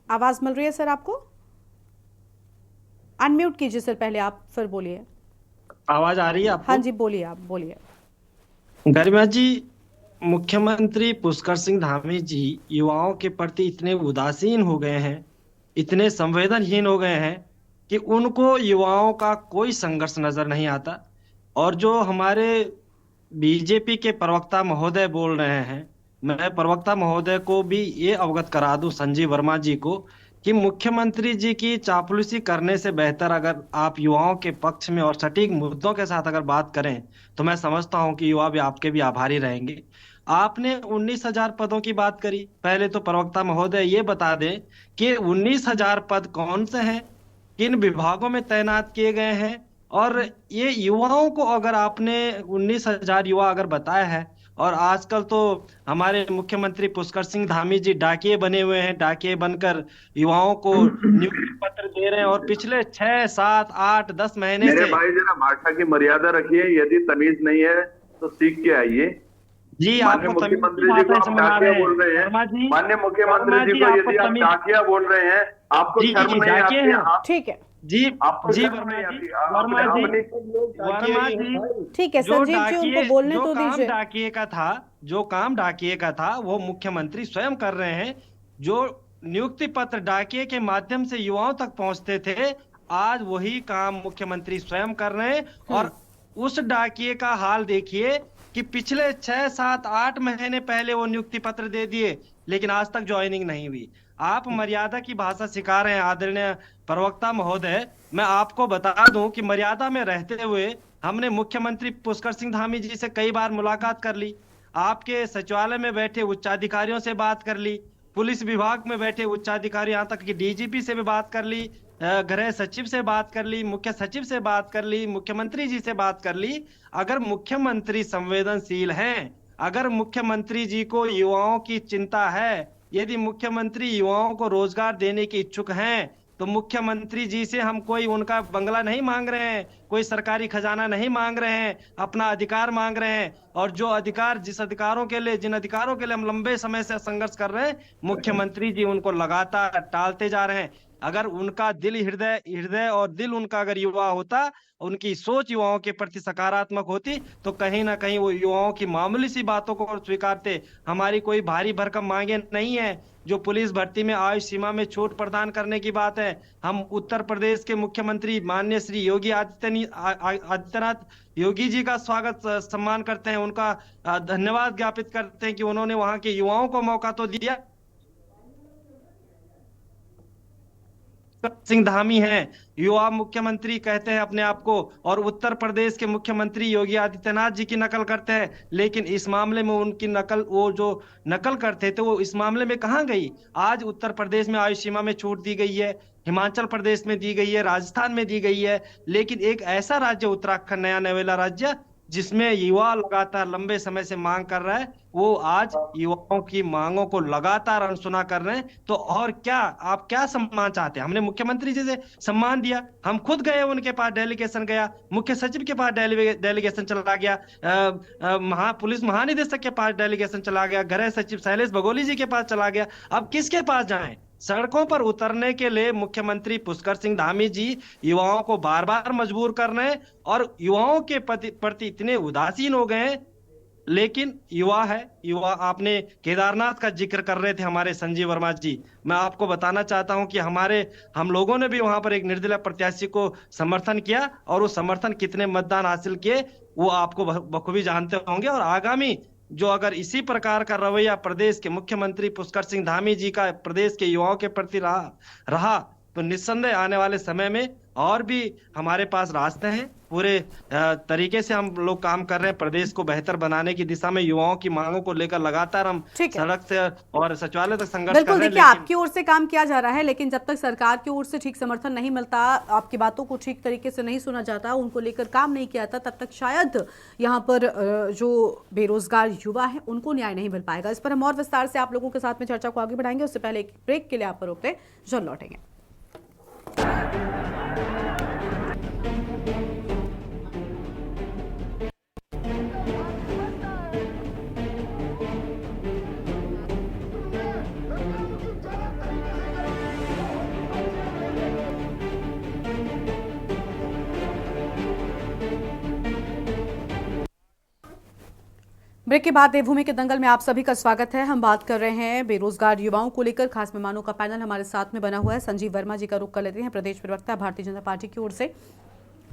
आवाज मिल रही है सर आपको? अनम्यूट कीजिए सर पहले आप, फिर बोलिए। आवाज आ रही है आपको? हाँ जी बोलिए, आप बोलिए। गरिमा जी, मुख्यमंत्री पुष्कर सिंह धामी जी युवाओं के प्रति इतने उदासीन हो गए हैं, इतने संवेदनहीन हो गए हैं कि उनको युवाओं का कोई संघर्ष नजर नहीं आता। और जो हमारे बीजेपी के प्रवक्ता महोदय बोल रहे हैं, मैं प्रवक्ता महोदय को भी ये अवगत करा दूं, संजीव वर्मा जी को, कि मुख्यमंत्री जी की चापलूसी करने से बेहतर अगर आप युवाओं के पक्ष में और सटीक मुद्दों के साथ अगर बात करें तो मैं समझता हूं कि युवा भी आपके भी आभारी रहेंगे। आपने 19,000 पदों की बात करी, पहले तो प्रवक्ता महोदय ये बता दें कि 19,000 पद कौन से हैं, किन विभागों में तैनात किए गए हैं, और ये युवाओं को अगर आपने 19,000 युवा अगर बताया है, और आजकल तो हमारे मुख्यमंत्री पुष्कर सिंह धामी जी डाकिये बने हुए हैं, डाकिये बनकर युवाओं को नियुक्ति पत्र दे रहे हैं, और पिछले 6, 7, 8, 10 महीने मेरे से भाई जरा भाषा की मर्यादा रखिए, यदि तमीज नहीं है तो सीख के आइए। जी, माननीय मुख्यमंत्री जी को आप डाकिया बोल रहे हैं, माननीय मुख्यमंत्री जी को यदि आप डाकिया बोल रहे हैं, आपको शर्म नहीं आती है? ठीक है जी, जी वर्मा जी, ठीक है संजीव जी, उनको बोलने तो दीजिए। जो काम डाकिये का था वो मुख्यमंत्री स्वयं कर रहे हैं। जो नियुक्ति पत्र डाकिये के माध्यम से युवाओं तक पहुंचते थे, आज वही काम मुख्यमंत्री स्वयं कर रहे हैं। और उस डाकिये का हाल देखिए कि पिछले 6, 7, 8 महीने पहले वो नियुक्ति पत्र दे दिए, लेकिन आज तक ज्वाइनिंग नहीं हुई। आप मर्यादा की भाषा सिखा रहे हैं आदरणीय प्रवक्ता महोदय। मैं आपको बता दूं कि मर्यादा में रहते हुए हमने मुख्यमंत्री पुष्कर सिंह धामी जी से कई बार मुलाकात कर ली, आपके सचिवालय में बैठे उच्चाधिकारियों से बात कर ली, पुलिस विभाग में बैठे उच्चाधिकारी, यहाँ तक कि डीजीपी से भी बात कर ली, गृह सचिव से बात कर ली, मुख्य सचिव से बात कर ली, मुख्यमंत्री जी से बात कर ली। अगर मुख्यमंत्री संवेदनशील हैं, अगर मुख्यमंत्री जी को युवाओं की चिंता है, यदि मुख्यमंत्री युवाओं को रोजगार देने के इच्छुक हैं, तो मुख्यमंत्री जी से हम कोई उनका बंगला नहीं मांग रहे हैं, कोई सरकारी खजाना नहीं मांग रहे हैं, अपना अधिकार मांग रहे हैं। और जो अधिकार, जिन अधिकारों के लिए हम लंबे समय से संघर्ष कर रहे हैं, मुख्यमंत्री जी उनको लगातार टालते जा रहे हैं। अगर उनका हृदय और दिल उनका अगर युवा होता, उनकी सोच युवाओं के प्रति सकारात्मक होती, तो कहीं ना कहीं वो युवाओं की मामूली सी बातों को स्वीकारते। हमारी कोई भारी भरकम मांगे नहीं है। जो पुलिस भर्ती में आयु सीमा में छूट प्रदान करने की बात है, हम उत्तर प्रदेश के मुख्यमंत्री माननीय श्री योगी आदित्यनाथ योगी जी का स्वागत सम्मान करते हैं, उनका धन्यवाद ज्ञापित करते हैं कि उन्होंने वहां के युवाओं को मौका तो दिया। सिंह धामी हैं, युवा मुख्यमंत्री कहते हैं अपने आप को, और उत्तर प्रदेश के मुख्यमंत्री योगी आदित्यनाथ जी की नकल करते हैं। लेकिन इस मामले में उनकी नकल, वो जो नकल करते थे, वो इस मामले में कहां गई? आज उत्तर प्रदेश में आयु सीमा में छूट दी गई है, हिमाचल प्रदेश में दी गई है, राजस्थान में दी गई है, लेकिन एक ऐसा राज्य उत्तराखंड, नया नवेला राज्य, जिसमें युवा लगातार लंबे समय से मांग कर रहा है, वो आज युवाओं की मांगों को लगातार अनसुना कर रहे हैं। तो और क्या, आप क्या सम्मान चाहते हैं? हमने मुख्यमंत्री जी से सम्मान दिया, हम खुद गए उनके पास, डेलीगेशन गया, मुख्य सचिव के पास डेलीगेशन चला गया, पुलिस महानिदेशक के पास डेलीगेशन चला गया, गृह सचिव शैलेश बगोली जी के पास चला गया। अब किसके पास जाएं? सड़कों पर उतरने के लिए मुख्यमंत्री पुष्कर सिंह धामी जी युवाओं को बार बार मजबूर कर रहे हैं और युवाओं के प्रति इतने उदासीन हो गए हैं। लेकिन युवा है, युवा, आपने केदारनाथ का जिक्र कर रहे थे हमारे संजीव वर्मा जी, मैं आपको बताना चाहता हूं कि हम लोगों ने भी वहां पर एक निर्दलीय प्रत्याशी को समर्थन किया, और वो समर्थन कितने मतदान हासिल किए वो आपको बखूबी जानते होंगे। और आगामी जो अगर इसी प्रकार का रवैया प्रदेश के मुख्यमंत्री पुष्कर सिंह धामी जी का प्रदेश के युवाओं के प्रति रहा तो निस्संदेह आने वाले समय में और भी हमारे पास रास्ते हैं। पूरे तरीके से हम लोग काम कर रहे हैं प्रदेश को बेहतर बनाने की दिशा में। युवाओं की मांगों को लेकर लगातार हम सड़क से और सचिवालय तक संघर्ष कर रहे हैं। बिल्कुल, देखिए आपकी ओर से काम किया जा रहा है, लेकिन जब तक सरकार की ओर से ठीक समर्थन नहीं मिलता, आपकी बातों को ठीक तरीके से नहीं सुना जाता, उनको लेकर काम नहीं किया जाता, तब तक शायद यहाँ पर जो बेरोजगार युवा है उनको न्याय नहीं मिल पाएगा। इस पर हम और विस्तार से आप लोगों के साथ में चर्चा को आगे बढ़ाएंगे। उससे पहले एक ब्रेक के लिए आप पर रोकते हैं, जल्द लौटेंगे। ब्रेक के बाद देवभूमि के दंगल में आप सभी का स्वागत है। हम बात कर रहे हैं बेरोजगार युवाओं को लेकर। खास मेहमानों का पैनल हमारे साथ में बना हुआ है। संजीव वर्मा जी का रुख कर लेते हैं, प्रदेश प्रवक्ता भारतीय जनता पार्टी की ओर से।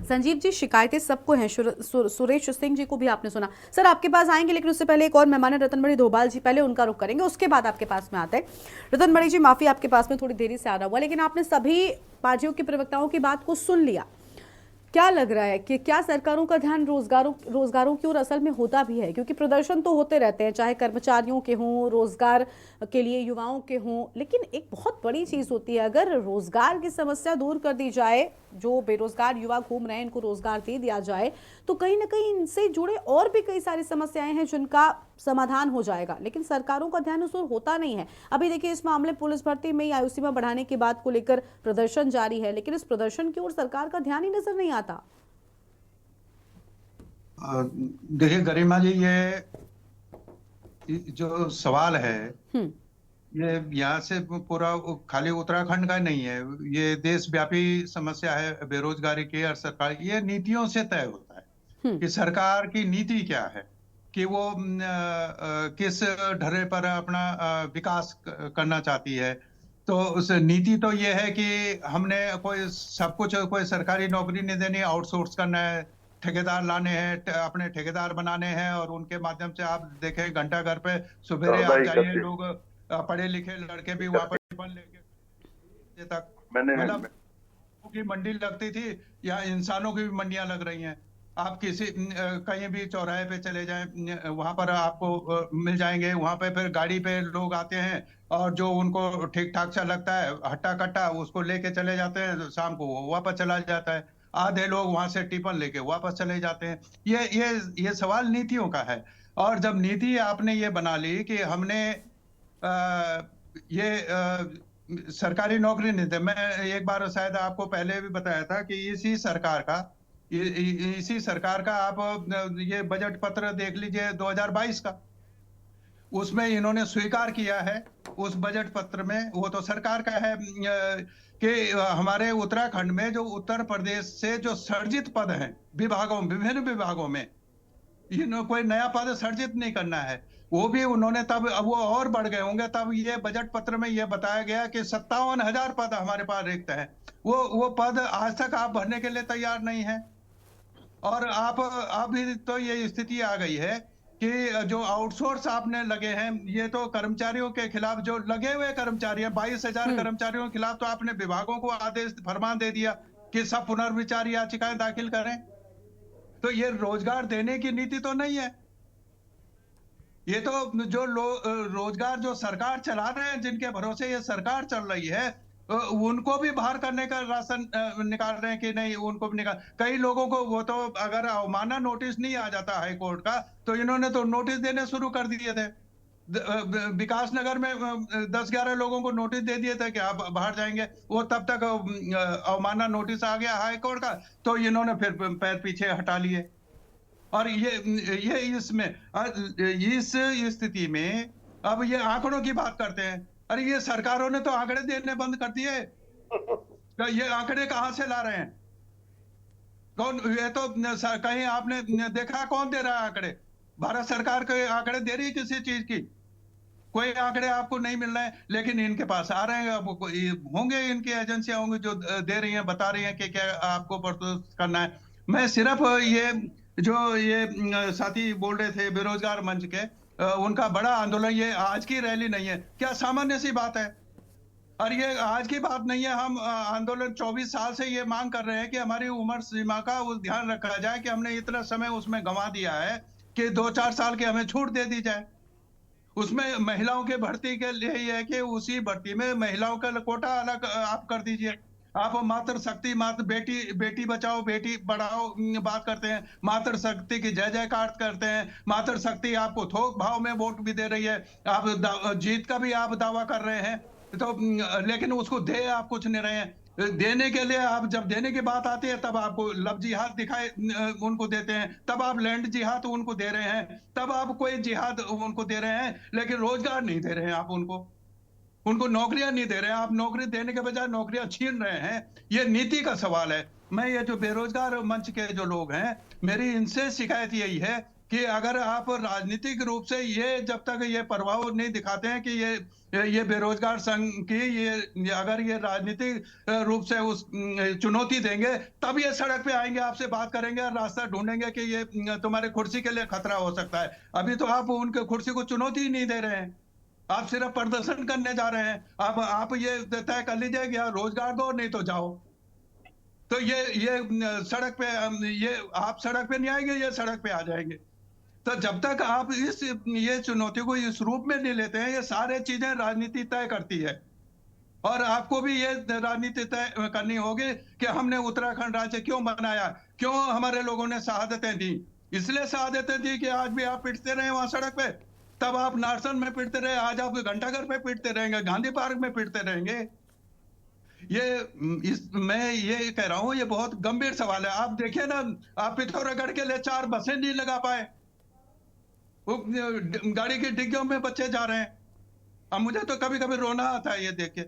संजीव जी, शिकायतें सबको हैं, सुरेश सिंह जी को भी आपने सुना। सर आपके पास आएंगे, लेकिन उससे पहले एक और मेहमान है रतनमणि धोबाल जी, पहले उनका रुख करेंगे, उसके बाद आपके पास में आते हैं। रतनमणि जी, माफी आपके पास में थोड़ी देरी से आना हुआ, लेकिन आपने सभी पार्टियों के प्रवक्ताओं की बात को सुन लिया। क्या लग रहा है कि क्या सरकारों का ध्यान रोजगारों की ओर असल में होता भी है? क्योंकि प्रदर्शन तो होते रहते हैं, चाहे कर्मचारियों के हों, रोजगार के लिए युवाओं के हों, लेकिन एक बहुत बड़ी चीज होती है, अगर रोजगार की समस्या दूर कर दी जाए, जो बेरोजगार युवा घूम रहे हैं इनको रोजगार दे दिया जाए, तो कहीं ना कहीं इनसे जुड़े और भी कई सारी समस्याएं हैं जिनका समाधान हो जाएगा। लेकिन सरकारों का ध्यान उस ओर होता नहीं है। अभी देखिए, इस मामले पुलिस भर्ती में आयु सीमा बढ़ाने की बात को लेकर प्रदर्शन जारी है, लेकिन इस प्रदर्शन की ओर सरकार का ध्यान ही नजर नहीं आता। देखिए गरिमा जी, ये जो सवाल है ये यहाँ से पूरा खाली उत्तराखंड का नहीं है, ये देशव्यापी समस्या है बेरोजगारी की। और सरकार, ये नीतियों से तय होता है कि सरकार की नीति क्या है, कि वो किस ढर्रे पर अपना विकास करना चाहती है। तो उस नीति तो ये है कि हमने कोई सरकारी नौकरी नहीं देनी, आउटसोर्स करना है, ठेकेदार लाने हैं, अपने ठेकेदार बनाने हैं, और उनके माध्यम से आप देखें घंटा घर पे सुबह आ जाइए, लोग पढ़े लिखे लड़के भी वहां पर टिफिन लेके तक, मतलब की मंडी लगती थी, यहाँ इंसानों की भी मंडियां लग रही हैं। आप कहीं भी चौराहे पे चले जाएं, वहां पर आपको मिल जाएंगे। वहां पे फिर गाड़ी पे लोग आते हैं और जो उनको ठीक ठाक सा लगता है हट्टा कट्टा उसको लेके चले जाते हैं, शाम को वो वापस चला जाता है। आधे लोग वहां से टिफिन लेके वापस चले जाते हैं। ये सवाल नीतियों का है। और जब नीति आपने ये बना ली कि हमने सरकारी नौकरी नहीं दे, मैं एक बार शायद आपको पहले भी बताया था कि इसी सरकार का आप ये बजट पत्र देख लीजिए 2022 का, उसमें इन्होंने स्वीकार किया है उस बजट पत्र में, वो तो सरकार का है, कि हमारे उत्तराखंड में जो उत्तर प्रदेश से जो सर्जित पद हैं विभिन्न विभागों में, कोई नया पद सर्जित नहीं करना है। वो भी उन्होंने तब, अब वो और बढ़ गए होंगे, तब ये बजट पत्र में ये बताया गया कि 57,000 पद हमारे पास रिक्त हैं। वो पद आज तक आप भरने के लिए तैयार नहीं है। और आप भी तो ये स्थिति आ गई है कि जो आउटसोर्स आपने लगे हैं, ये तो कर्मचारियों के खिलाफ जो लगे हुए कर्मचारी हैं, 22,000 कर्मचारियों के खिलाफ तो आपने विभागों को फरमान दे दिया कि सब पुनर्विचार याचिकाएं दाखिल करें। तो ये रोजगार देने की नीति तो नहीं है। ये तो जो रोजगार जो सरकार चला रहे हैं, जिनके भरोसे ये सरकार चल रही है, उनको भी बाहर करने का राशन निकाल रहे हैं कि नहीं, उनको भी निकाल। कई लोगों को वो तो अगर अवमानना नोटिस नहीं आ जाता हाई कोर्ट का तो इन्होंने तो नोटिस देने शुरू कर दिए थे। विकास नगर में 10-11 लोगों को नोटिस दे दिए थे कि आप बाहर जाएंगे, वो तब तक अवमानना नोटिस आ गया हाई कोर्ट का, तो इन्होंने फिर पैर पीछे हटा लिए। और ये इसमें इस स्थिति में अब ये आंकड़ों की बात करते हैं। अरे ये सरकारों ने तो आंकड़े देने बंद कर दिए, तो ये आंकड़े कहां से ला रहे हैं? कौन? ये तो कहीं आपने देखा कौन दे रहा है आंकड़े? भारत सरकार के आंकड़े दे रही है किसी चीज की? कोई आंकड़े आपको नहीं मिल रहे हैं, लेकिन इनके पास आ रहे हैं। अब होंगे इनकी एजेंसियां होंगी जो दे रही हैं, बता रही हैं कि क्या आपको प्रस्तुत करना है। मैं सिर्फ ये जो ये साथी बोल रहे थे बेरोजगार मंच के, उनका बड़ा आंदोलन ये आज की रैली नहीं है, क्या सामान्य सी बात है? और ये आज की बात नहीं है। हम आंदोलन 24 साल से ये मांग कर रहे हैं कि हमारी उम्र सीमा का वो ध्यान रखा जाए कि हमने इतना समय उसमें गंवा दिया है कि 2-4 साल की हमें छूट दे दी जाए। उसमें महिलाओं के भर्ती के लिए ये है कि उसी भर्ती में महिलाओं का कोटा अलग आप कर दीजिए। आप मातृ शक्ति, मातृ बेटी बचाओ बेटी पढ़ाओ बात करते हैं, मातृ शक्ति की जय जयकार करते हैं। मातृ शक्ति आपको थोक भाव में वोट भी दे रही है, आप जीत का भी आप दावा कर रहे हैं, तो लेकिन उसको दे आप कुछ नहीं रहे हैं। देने के लिए आप जब देने की बात आती है तब आपको लव जिहाद दिखाए उनको देते हैं, तब आप लैंड जिहाद उनको दे रहे हैं, तब आप कोई जिहाद उनको दे रहे हैं, लेकिन रोजगार नहीं दे रहे हैं आप उनको नौकरियां नहीं दे रहे हैं। आप नौकरी देने के बजाय नौकरियां छीन रहे हैं। ये नीति का सवाल है। मैं ये जो बेरोजगार मंच के जो लोग हैं, मेरी इनसे शिकायत यही है कि अगर आप राजनीतिक रूप से ये जब तक ये प्रभाव नहीं दिखाते हैं कि ये बेरोजगार संघ की ये अगर ये राजनीतिक रूप से उस चुनौती देंगे, तब ये सड़क पे आएंगे, आपसे बात करेंगे और रास्ता ढूंढेंगे कि ये तुम्हारे कुर्सी के लिए खतरा हो सकता है। अभी तो आप उनके कुर्सी को चुनौती ही नहीं दे रहे हैं, आप सिर्फ प्रदर्शन करने जा रहे हैं। अब आप ये तय कर लीजिए कि रोजगार दो, नहीं तो जाओ। तो ये सड़क पे ये आप सड़क पे नहीं आएंगे, ये सड़क पे आ जाएंगे। तो जब तक आप ये चुनौती को इस रूप में नहीं लेते हैं, ये सारे चीजें राजनीति तय करती है। और आपको भी ये राजनीति तय करनी होगी कि हमने उत्तराखंड राज्य क्यों बनाया, क्यों हमारे लोगों ने शहादतें दी। इसलिए शहादतें दी कि आज भी आप पिटते रहे वहां सड़क पे, तब आप नारसन में पिटते रहे, आज आप घंटाघर पे पिटते रहेंगे, गांधी पार्क में पिटते रहेंगे। मैं ये कह रहा हूं, ये बहुत गंभीर सवाल है। आप देखिए ना, आप पिथौरागढ़ के लिए 4 बसें नहीं लगा पाए, वो गाड़ी की डिग्गियों में बच्चे जा रहे हैं। अब मुझे तो कभी कभी रोना आता है ये देख के।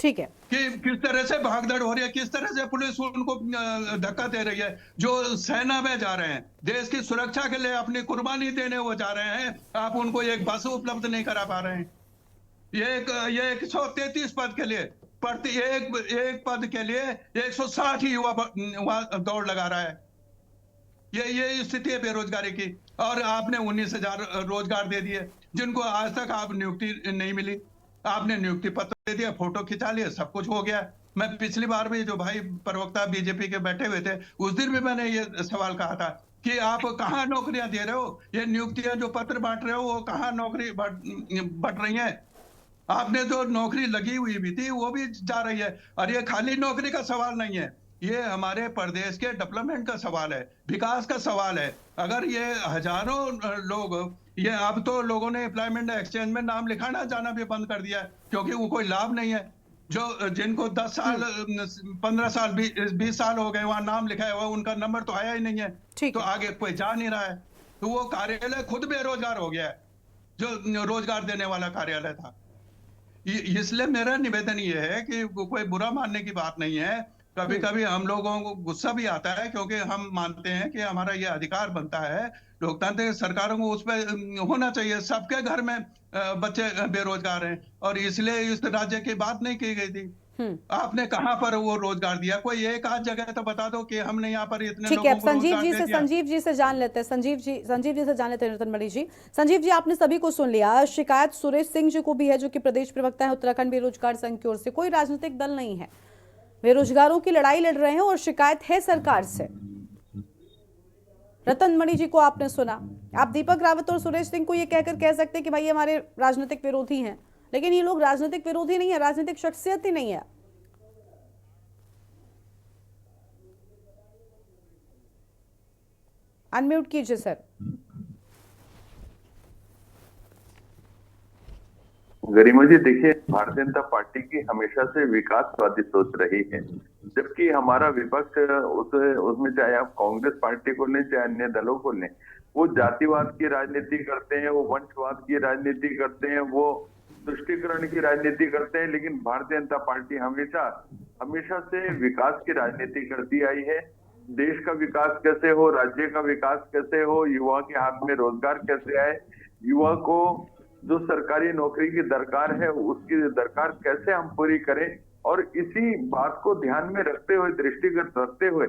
ठीक है कि किस तरह से भागदौड़ हो रही है, किस तरह से पुलिस उनको धक्का दे रही है। जो सेना में जा रहे हैं, देश की सुरक्षा के लिए अपनी कुर्बानी देने वो जा रहे हैं, आप उनको एक बस उपलब्ध नहीं करा पा रहे हैं। ये 133 पद के लिए, प्रति एक पद के लिए 160 युवा दौड़ लगा रहा है। ये स्थिति है बेरोजगारी की। और आपने 19,000 रोजगार दे दिए जिनको आज तक आप नियुक्ति नहीं मिली। आपने नियुक्ति पत्र दे दिया, फोटो खिंचा लिया, सब कुछ हो गया। मैं पिछली बार भी जो भाई प्रवक्ता बीजेपी के बैठे हुए थे, उस दिन भी मैंने ये सवाल कहा था कि आप कहाँ नौकरियां दे रहे हो, ये नियुक्तियां जो पत्र बांट रहे हो वो कहाँ नौकरी बट रही है। आपने जो नौकरी लगी हुई भी थी वो भी जा रही है। और ये खाली नौकरी का सवाल नहीं है, ये हमारे प्रदेश के डेवलपमेंट का सवाल है, विकास का सवाल है। अगर ये हजारों लोग, ये अब तो लोगों ने एम्प्लॉयमेंट एक्सचेंज में नाम लिखाना जाना भी बंद कर दिया है, क्योंकि वो कोई लाभ नहीं है। जो जिनको 10 साल 15 साल 20 साल हो गए वहां नाम लिखाया हुआ, उनका नंबर तो आया ही नहीं है, तो आगे कोई जा नहीं रहा है। तो वो कार्यालय खुद बेरोजगार हो गया है जो रोजगार देने वाला कार्यालय था। इसलिए मेरा निवेदन ये है कि कोई बुरा मानने की बात नहीं है। कभी कभी हम लोगों को गुस्सा भी आता है, क्योंकि हम मानते हैं कि हमारा ये अधिकार बनता है। लोकतांत्रिक सरकारों को उस पर होना चाहिए। सबके घर में बच्चे बेरोजगार हैं और इसलिए इस राज्य की बात नहीं की गई थी। आपने कहां पर वो रोजगार दिया? कोई एक आध जगह तो बता दो कि हमने यहाँ पर इतने लोगों को संजीव जी से जान लेते हैं। संजीव जी से जान लेते हैं रतन मणि जी। संजीव जी, आपने सभी को सुन लिया। शिकायत सुरेश सिंह जी को भी है, जो कि प्रदेश प्रवक्ता है उत्तराखंड बेरोजगार संघ की ओर से। कोई राजनीतिक दल नहीं है, बेरोजगारों की लड़ाई लड़ रहे हैं और शिकायत है सरकार से। रतन मणि जी को आपने सुना। आप दीपक रावत और सुरेश सिंह को ये कहकर कह सकते हैं कि भाई हमारे राजनीतिक विरोधी हैं, लेकिन ये लोग राजनीतिक विरोधी नहीं है, राजनीतिक शख्सियत ही नहीं है। अनम्यूट कीजिए सर। गरिमा जी देखिए, भारतीय जनता पार्टी की हमेशा से विकासवादी सोच रही है, जबकि हमारा विपक्ष उसमें चाहे आप कांग्रेस पार्टी को लें चाहे अन्य दलों को लें, वो जातिवाद की राजनीति करते हैं, वो वंशवाद की राजनीति करते हैं, वो तुष्टीकरण की राजनीति करते हैं। लेकिन भारतीय जनता पार्टी हमेशा से विकास की राजनीति करती आई है। देश का विकास कैसे हो, राज्य का विकास कैसे हो, युवा के हाथ में रोजगार कैसे आए, युवा को जो सरकारी नौकरी की दरकार है उसकी दरकार कैसे हम पूरी करें, और इसी बात को ध्यान में रखते हुए, दृष्टिगत रखते हुए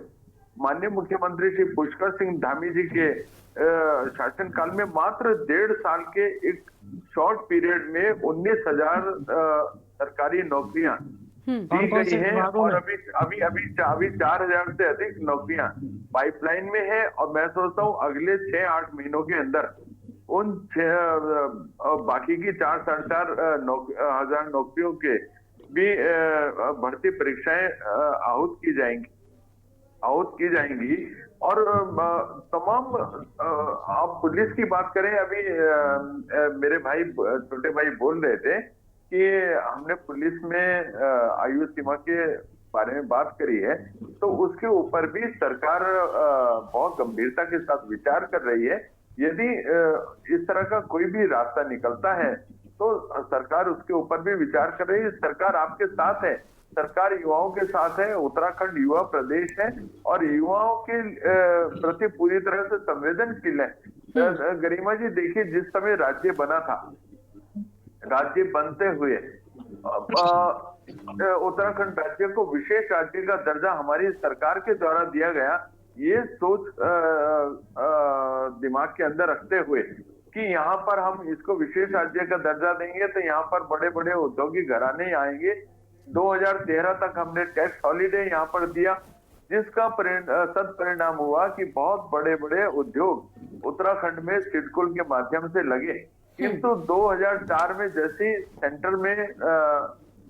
माननीय मुख्यमंत्री श्री पुष्कर सिंह धामी जी के शासनकाल में मात्र 1.5 साल के एक शॉर्ट पीरियड में 19,000 सरकारी नौकरियां दी गई हैं, और अभी 4,000 से अधिक नौकरियां पाइपलाइन में है। और मैं सोचता हूं अगले 6-8 महीनों के अंदर उन बाकी की 4-4,500 नौकरियों के भी भर्ती परीक्षाएं आहूत की जाएंगी। और तमाम आप पुलिस की बात करें, अभी मेरे भाई, छोटे भाई बोल रहे थे कि हमने पुलिस में आयु सीमा के बारे में बात करी है, तो उसके ऊपर भी सरकार बहुत गंभीरता के साथ विचार कर रही है। यदि इस तरह का कोई भी रास्ता निकलता है तो सरकार उसके ऊपर भी विचार कर रही है। सरकार आपके साथ है, सरकार युवाओं के साथ है, उत्तराखंड युवा प्रदेश है और युवाओं के प्रति पूरी तरह से संवेदनशील है। गरिमा जी देखिए, जिस समय राज्य बना था, राज्य बनते हुए उत्तराखंड राज्य को विशेष राज्य का दर्जा हमारी सरकार के द्वारा दिया गया। ये सोच दिमाग के अंदर रखते हुए कि यहाँ पर हम इसको विशेष राज्य का दर्जा देंगे तो यहाँ पर बड़े बड़े औद्योगिक घराने आएंगे। 2013 तक हमने टैक्स हॉलीडे यहाँ पर दिया, जिसका सत्परिणाम हुआ कि बहुत बड़े बड़े उद्योग उत्तराखंड में सिडकुल के माध्यम से लगे। किंतु 2004 में जैसे सेंटर में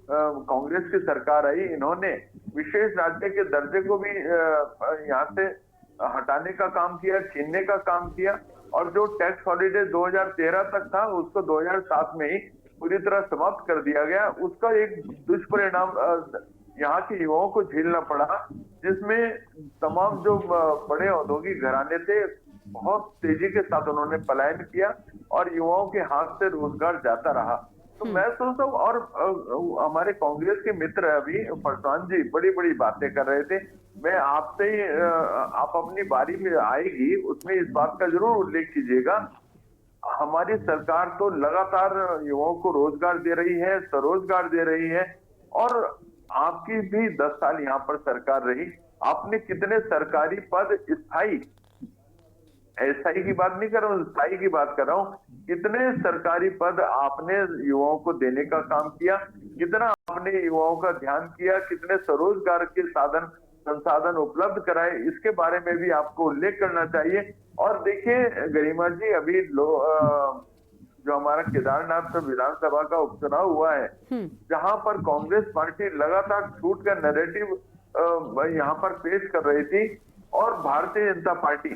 कांग्रेस की सरकार आई, इन्होंने विशेष राज्य के दर्जे को भी यहाँ से हटाने का काम किया, छीनने का काम किया, और जो टैक्स हॉलीडे 2013 तक था उसको 2007 में ही पूरी तरह समाप्त कर दिया गया। उसका एक दुष्परिणाम यहाँ के युवाओं को झेलना पड़ा, जिसमें तमाम जो बड़े औद्योगिक घराने थे बहुत तेजी के साथ उन्होंने पलायन किया और युवाओं के हाथ से रोजगार जाता रहा। तो मैं सोचता हूँ, और हमारे कांग्रेस के मित्र अभी पासवान जी बड़ी बड़ी बातें कर रहे थे, मैं आपसे ही आप अपनी बारी में आएगी उसमें इस बात का जरूर उल्लेख कीजिएगा। हमारी सरकार तो लगातार युवाओं को रोजगार दे रही है, स्वरोजगार दे रही है, और आपकी भी 10 साल यहाँ पर सरकार रही, आपने कितने सरकारी पद स्थायी, एसआई की बात नहीं कर रहा हूँ, स्थायी की बात कर रहा हूँ, कितने सरकारी पद आपने युवाओं को देने का काम किया, कितना आपने युवाओं का ध्यान किया, कितने स्वरोजगार के संसाधन उपलब्ध कराए, इसके बारे में भी आपको उल्लेख करना चाहिए। और देखिए गरिमा जी, अभी जो हमारा केदारनाथ विधानसभा का उपचुनाव हुआ है, जहां पर कांग्रेस पार्टी लगातार छूट का नैरेटिव यहाँ पर पेश कर रही थी और भारतीय जनता पार्टी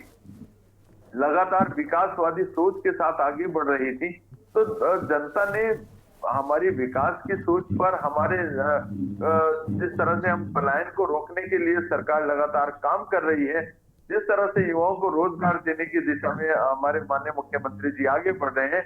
लगातार विकासवादी सोच के साथ आगे बढ़ रही थी, तो जनता ने हमारी विकास की सोच पर, हमारे जिस तरह से हम पलायन को रोकने के लिए सरकार लगातार काम कर रही है, जिस तरह से युवाओं को रोजगार देने की दिशा में हमारे माननीय मुख्यमंत्री जी आगे बढ़ रहे हैं,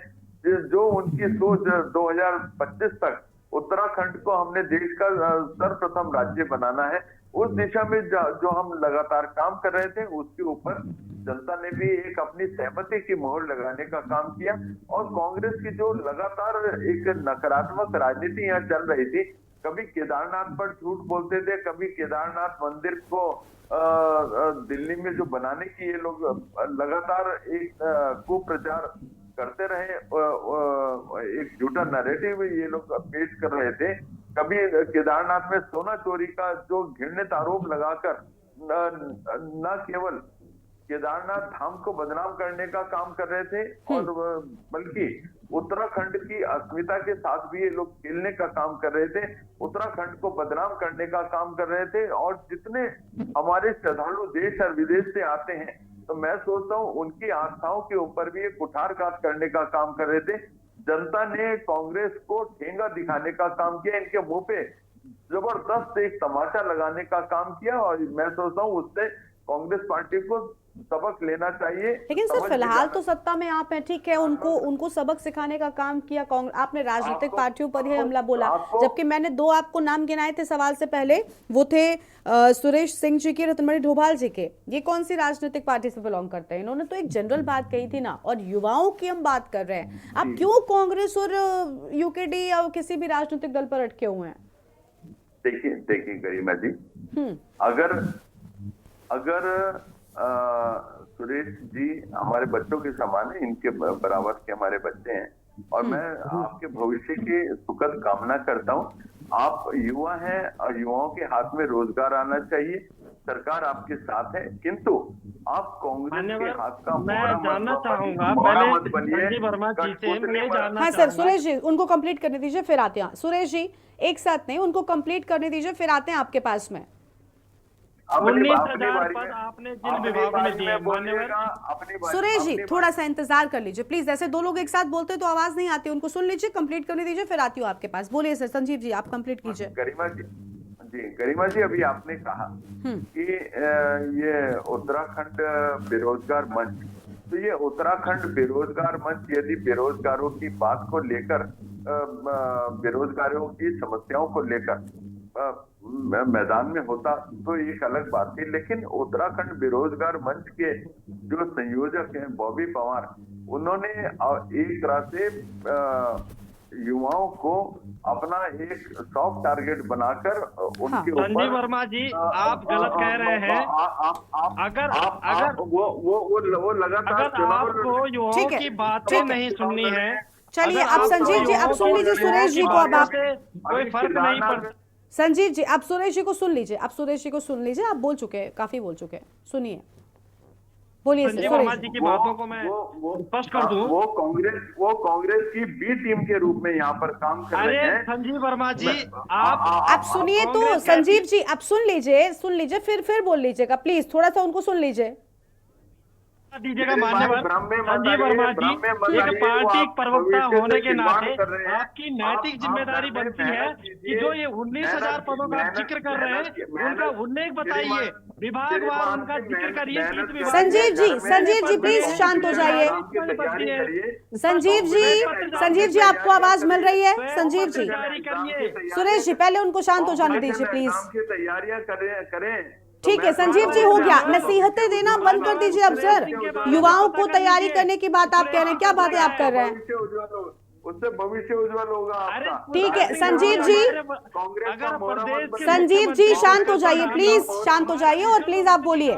जो उनकी सोच 2025 तक उत्तराखंड को हमने देश का सर्वप्रथम राज्य बनाना है, उस दिशा में जो हम लगातार काम कर रहे थे, उसके ऊपर जनता ने भी एक अपनी सहमति की मोहर लगाने का काम किया। और कांग्रेस की जो लगातार एक नकारात्मक राजनीति यहाँ चल रही थी, कभी केदारनाथ पर झूठ बोलते थे, कभी केदारनाथ मंदिर को दिल्ली में जो बनाने की ये लोग लगातार एक कुप्रचार करते रहे, एक झूठा नैरेटिव ये लोग पेश कर रहे थे। कभी केदारनाथ में सोना चोरी का जो घृणित आरोप लगाकर न केवल केदारनाथ धाम को बदनाम करने का काम कर रहे थे, और बल्कि उत्तराखंड की अस्मिता के साथ भी ये लोग खेलने का काम कर रहे थे, उत्तराखंड को बदनाम करने का काम कर रहे थे। और जितने हमारे श्रद्धालु देश और विदेश से आते हैं, तो मैं सोचता हूँ उनकी आस्थाओं के ऊपर भी एक कुठारघात करने का काम कर रहे थे। जनता ने कांग्रेस को ठेंगा दिखाने का काम किया, इनके मुंह पे जबरदस्त एक तमाचा लगाने का काम किया। और मैं सोचता हूँ उससे कांग्रेस पार्टी को सबक लेना चाहिए। लेकिन सर फिलहाल तो सत्ता में आप हैं, ठीक है, उनको सबक सिखाने का काम किया कांग्रेस। आपने राजनीतिक पार्टियों पर ही हमला बोला, जबकि मैंने दो आपको नाम गिनाए थे सवाल से पहले, वो थे सुरेश सिंह जी के, रतनमणि डोभाल जी के। ये कौन सी राजनीतिक पार्टी से बिलोंग करते हैं? इन्होंने तो एक जनरल बात कही थी ना, और युवाओं की हम बात कर रहे हैं। आप क्यों कांग्रेस और यूकेडी या किसी भी राजनीतिक दल पर अटके हुए हैं? देखिए गरिमा जी, अगर सुरेश जी हमारे बच्चों के समान है, इनके बराबर के हमारे बच्चे हैं, और मैं आपके भविष्य की सुखद कामना करता हूँ। आप युवा हैं और युवाओं के हाथ में रोजगार आना चाहिए, सरकार आपके साथ है, किंतु आप कांग्रेस के हाथ का मैं जानना चाहूंगा मत बनिए। हाँ सर, सुरेश जी उनको कंप्लीट करने दीजिए, फिर आते हैं। सुरेश जी एक साथ नहीं, उनको कंप्लीट करने दीजिए, फिर आते हैं आपके पास में। 19,000 पद आपने जिन विभागों में दिए, मान्यवर सुरेश जी थोड़ा सा इंतजार कर लीजिए प्लीज। ऐसे दो लोग एक साथ बोलते तो आवाज नहीं आती, उनको सुन लीजिए, कंप्लीट करने दीजिए, फिर आती हूँ आपके पास। बोलिए सर, संजीव जी आप कंप्लीट कीजिए। गरिमा जी अभी आपने कहा कि ये उत्तराखंड बेरोजगार मंच, तो ये उत्तराखंड बेरोजगार मंच यदि बेरोजगारों की बात को लेकर, बेरोजगारों की समस्याओं को लेकर मैदान में होता तो एक अलग बात थी, लेकिन उत्तराखंड बेरोजगार मंच के जो संयोजक हैं बॉबी पवार, उन्होंने एक तरह से युवाओं को अपना एक सॉफ्ट टारगेट बनाकर उनके ऊपर। संजीव वर्मा जी आप गलत कह रहे हैं। अगर वो लगातार आपको युवाओं की बातें नहीं सुननी है, चलिए अब संजीव जी आप सुन लीजिए सुरेश जी को। अब आप कोई फर्क नहीं पड़ता। संजीव जी आप सुरेश जी को सुन लीजिए, आप सुरेश जी को सुन लीजिए। आप बोल चुके हैं, काफी बोल चुके हैं, सुनिए, बोलिए संजीव वर्मा जी की बातों को मैं स्पष्ट कर दूं। वो कांग्रेस की बी टीम के रूप में यहाँ पर काम कर रहे हैं। संजीव वर्मा जी आप सुनिए तो संजीव जी आप सुन लीजिए, फिर बोल लीजिएगा प्लीज, थोड़ा सा उनको सुन लीजिए दीजिएगा। मान्यवर संजीव वर्मा जी, एक पार्टी प्रवक्ता होने के नाते आपकी नैतिक जिम्मेदारी बनती है कि जो ये 19,000 पदों का आप जिक्र कर रहे हैं उनका उल्लेख बताइए, विभागवार उनका जिक्र करिए। संजीव जी प्लीज शांत हो जाइए। संजीव जी आपको आवाज मिल रही है? संजीव जी, सुरेश जी पहले उनको शांत हो जाने दीजिए प्लीज। तैयारियां करें। ठीक है संजीव जी, हो गया, नसीहतें देना बंद कर दीजिए अब सर। युवाओं को तैयारी करने की बात आप कह रहे हैं, क्या बातें आप कर रहे हैं? उससे भविष्य उज्जवल होगा। ठीक है संजीव जी शांत हो जाइए प्लीज, शांत हो जाइए और प्लीज आप बोलिए।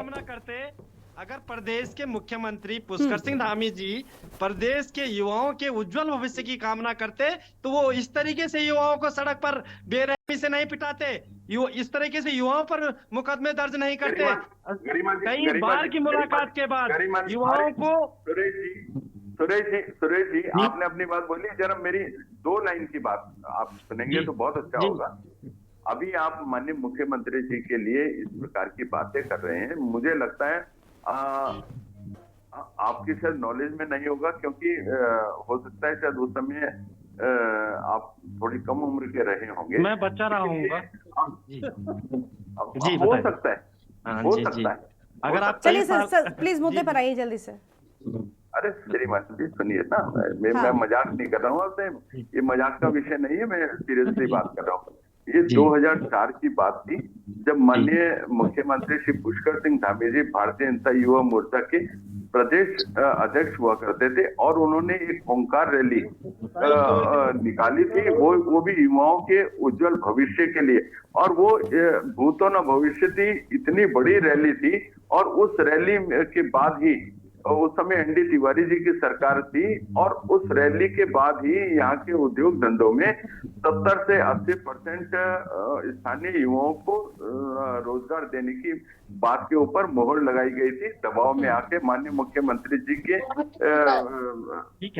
अगर प्रदेश के मुख्यमंत्री पुष्कर सिंह धामी जी प्रदेश के युवाओं के उज्जवल भविष्य की कामना करते तो वो इस तरीके से युवाओं को सड़क पर बेरहमी से नहीं पिटाते, इस तरीके से युवाओं पर मुकदमे दर्ज नहीं करते। कई बार की मुलाकात के बाद युवाओं को। सुरेश जी आपने अपनी बात बोली, जरा मेरी 2 लाइन की बात आप सुनेंगे तो बहुत अच्छा होगा। अभी आप माननीय मुख्यमंत्री जी के लिए इस प्रकार की बातें कर रहे हैं, मुझे लगता है आपकी शायद नॉलेज में नहीं होगा, क्योंकि हो सकता है शायद उस समय आप थोड़ी कम उम्र के रहे होंगे। मैं बच्चा रहा हूँगा। हो सकता है। अगर आप चलिए सर प्लीज मुद्दे पर आइए जल्दी से। अरे श्रीमान जी सुनिए ना, मैं मजाक नहीं कर रहा हूँ आपसे, ये मजाक का विषय नहीं है, मैं सीरियसली बात कर रहा हूँ। ये 2004 की बात थी जब माननीय मुख्यमंत्री श्री पुष्कर सिंह धामी जी भारतीय जनता युवा मोर्चा के प्रदेश अध्यक्ष हुआ करते थे, और उन्होंने एक ओंकार रैली निकाली थी, वो भी युवाओं के उज्जवल भविष्य के लिए। और वो भूतो न भविष्यति इतनी बड़ी रैली थी, और उस रैली के बाद ही उस समय एनडी तिवारी जी की सरकार थी, और उस रैली के बाद ही यहाँ के उद्योग धंधों में 70 से 80% स्थानीय युवाओं को रोजगार देने की बात के ऊपर मोहर लगाई गई थी। दबाव में आके माननीय मुख्यमंत्री जी के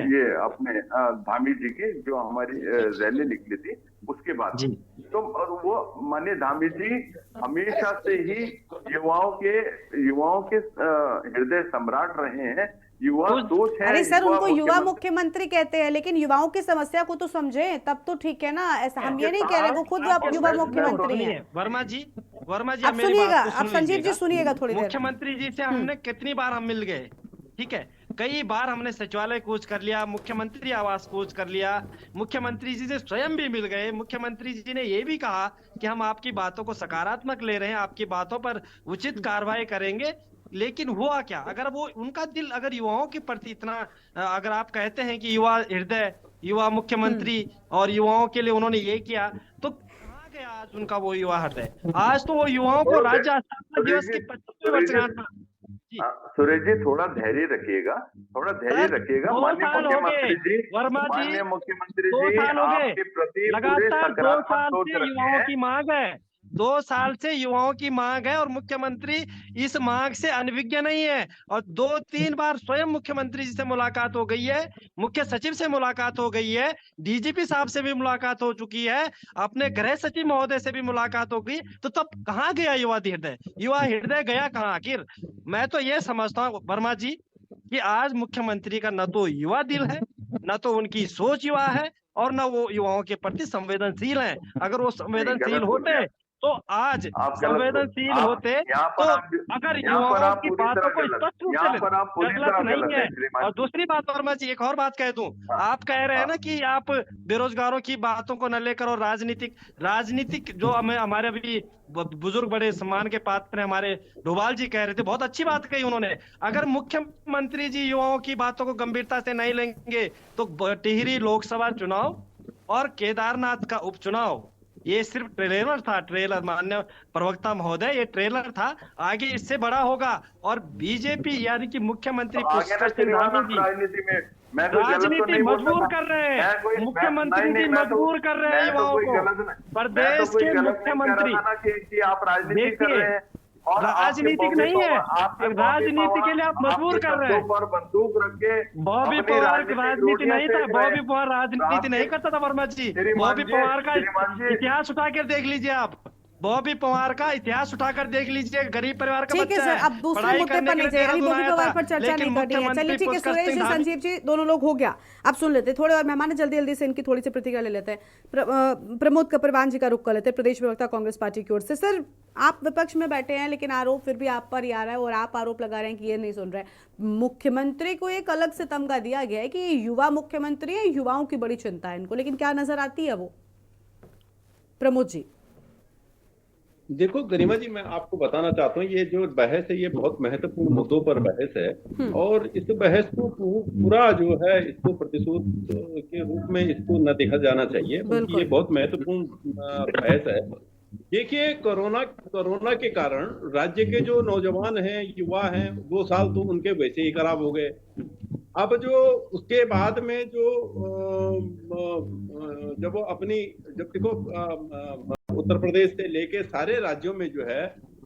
ये अपने धामी जी की जो हमारी रैली निकली थी उसके बाद तो वो माननीय धामी जी हमेशा से ही युवाओं के हृदय सम्राट रहे हैं। युवा सोच है। अरे सर, उनको युवा मुख्यमंत्री कहते हैं, लेकिन युवाओं की समस्या को तो समझे तब तो ठीक है ना। ऐसा हम ये नहीं कह रहे, वो खुद युवा मुख्यमंत्री हैं। वर्मा जी आप सुनिएगा, आप संजीव जी सुनिएगा थोड़ी देर। मुख्यमंत्री जी से हमने कितनी बार हम मिल गए, ठीक है, कई बार हमने सचिवालय कूच कर लिया, मुख्यमंत्री आवास कूच कर लिया, मुख्यमंत्री जी से स्वयं भी मिल गए। मुख्यमंत्री जी ने ये भी कहा कि हम आपकी बातों को सकारात्मक ले रहे हैं, आपकी बातों पर उचित कार्रवाई करेंगे। लेकिन हुआ क्या? अगर वो उनका दिल अगर युवाओं के प्रति इतना, अगर आप कहते हैं कि युवा हृदय, युवा मुख्यमंत्री और युवाओं के लिए उन्होंने ये किया, तो कहाँ गया आज उनका वो युवा हृदय? आज तो वो युवाओं को राज्य स्थापना दिवस की 25वीं वर्षगांठ। सुरेश जी थोड़ा धैर्य रखिएगा, माननीय मुख्यमंत्री जी आपके प्रति लगातार 2 साल से युवाओं की मांग है, 2 साल से युवाओं की मांग है और मुख्यमंत्री इस मांग से अनभिज्ञ नहीं है। और 2-3 बार स्वयं मुख्यमंत्री जी से मुलाकात हो गई है, मुख्य सचिव से मुलाकात हो गई है, डीजीपी साहब से भी मुलाकात हो चुकी है, अपने गृह सचिव महोदय से भी मुलाकात हो गई। तो तब कहाँ गया युवा हृदय गया कहाँ आखिर? मैं तो ये समझता हूँ वर्मा जी कि आज मुख्यमंत्री का न तो युवा दिल है, न तो उनकी सोच युवा है, और न वो युवाओं के प्रति संवेदनशील हैं। अगर वो संवेदनशील होते तो आज संवेदनशील होते तो अगर युवाओं की बातों को स्पष्ट रूप से गलत नहीं है। और दूसरी बात वर्मा जी, एक और बात कह दूं, आप कह रहे हैं ना कि आप बेरोजगारों की बातों को न लेकर और राजनीतिक जो हमारे अभी बुजुर्ग बड़े सम्मान के पात्र हमारे डोभाल जी कह रहे थे, बहुत अच्छी बात कही उन्होंने। अगर मुख्यमंत्री जी युवाओं की बातों को गंभीरता से नहीं लेंगे तो टिहरी लोकसभा चुनाव और केदारनाथ का उपचुनाव ये सिर्फ ट्रेलर माननीय प्रवक्ता महोदय, ये ट्रेलर था, आगे इससे बड़ा होगा। और बीजेपी यानी कि मुख्यमंत्री राजनीति मजबूर कर रहे हैं, मुख्यमंत्री जी मजबूर कर रहे हैं युवाओं को। प्रदेश के मुख्यमंत्री देखिए राजनीतिक नहीं है, राजनीति के लिए आप मजबूर कर रहे हैं। बंदूक रख के बॉबी पवार की राजनीति नहीं था, बॉबी पवार राजनीति नहीं करता था वर्मा जी। बॉबी पवार का इतिहास उठाकर देख लीजिए आप, बॉबी पवार का इतिहास उठाकर देख लीजिए, गरीब परिवार का बच्चा है। अब दूसरे मुद्दे पर नहीं जाएगा, बॉबी पवार पर चर्चा नहीं करनी है। चलिए ठीक है, सुरेश जी, संजीव जी, दोनों लोग हो गया। अब सुन लेते थोड़े और मेहमान जल्दी से इनकी थोड़ी सी प्रतिक्रिया ले लेते हैं। प्रमोद कपरवान जी का रुख कर लेते हैं, प्रदेश प्रवक्ता कांग्रेस पार्टी की ओर से। सर, आप विपक्ष में बैठे हैं, लेकिन आरोप फिर भी आप पर ही आ रहा है और आप आरोप लगा रहे हैं कि ये नहीं सुन रहे। मुख्यमंत्री को एक अलग से तमगा दिया गया है कि युवा मुख्यमंत्री है, युवाओं की बड़ी चिंता है इनको, लेकिन क्या नजर आती है वो? प्रमोद जी देखो गरिमा जी, मैं आपको बताना चाहता हूँ, ये जो बहस है ये बहुत महत्वपूर्ण मुद्दों पर बहस है, और इस बहस को पूरा जो है इसको प्रतिशोध के रूप में इसको न देखा जाना चाहिए, क्योंकि ये बहुत महत्वपूर्ण बहस है। देखिए, कोरोना के कारण राज्य के जो नौजवान हैं, युवा हैं, 2 साल तो उनके वैसे ही खराब हो गए। अब जो उसके बाद में जब देखो उत्तर प्रदेश से लेके सारे राज्यों में जो है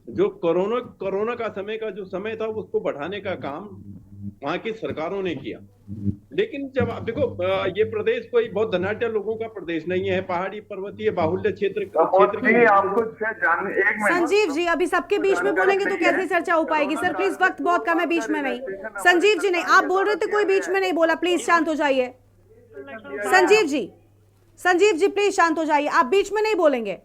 जो कोरोना का समय था उसको बढ़ाने का काम वहां की सरकारों ने किया। लेकिन जब आप देखो, ये प्रदेश कोई बहुत धनाढ्य लोगों का प्रदेश नहीं है, पहाड़ी पर्वतीय बाहुल्य क्षेत्र संजीव जी, अभी सबके बीच में बोलेंगे तो कैसे चर्चा हो पाएगी? सर प्लीज, वक्त बहुत कम है, बीच में नहीं। संजीव जी नहीं, आप बोल रहे थे, कोई बीच में नहीं बोला, प्लीज शांत हो जाइए। संजीव जी प्लीज शांत हो जाइए, आप बीच में नहीं बोलेंगे।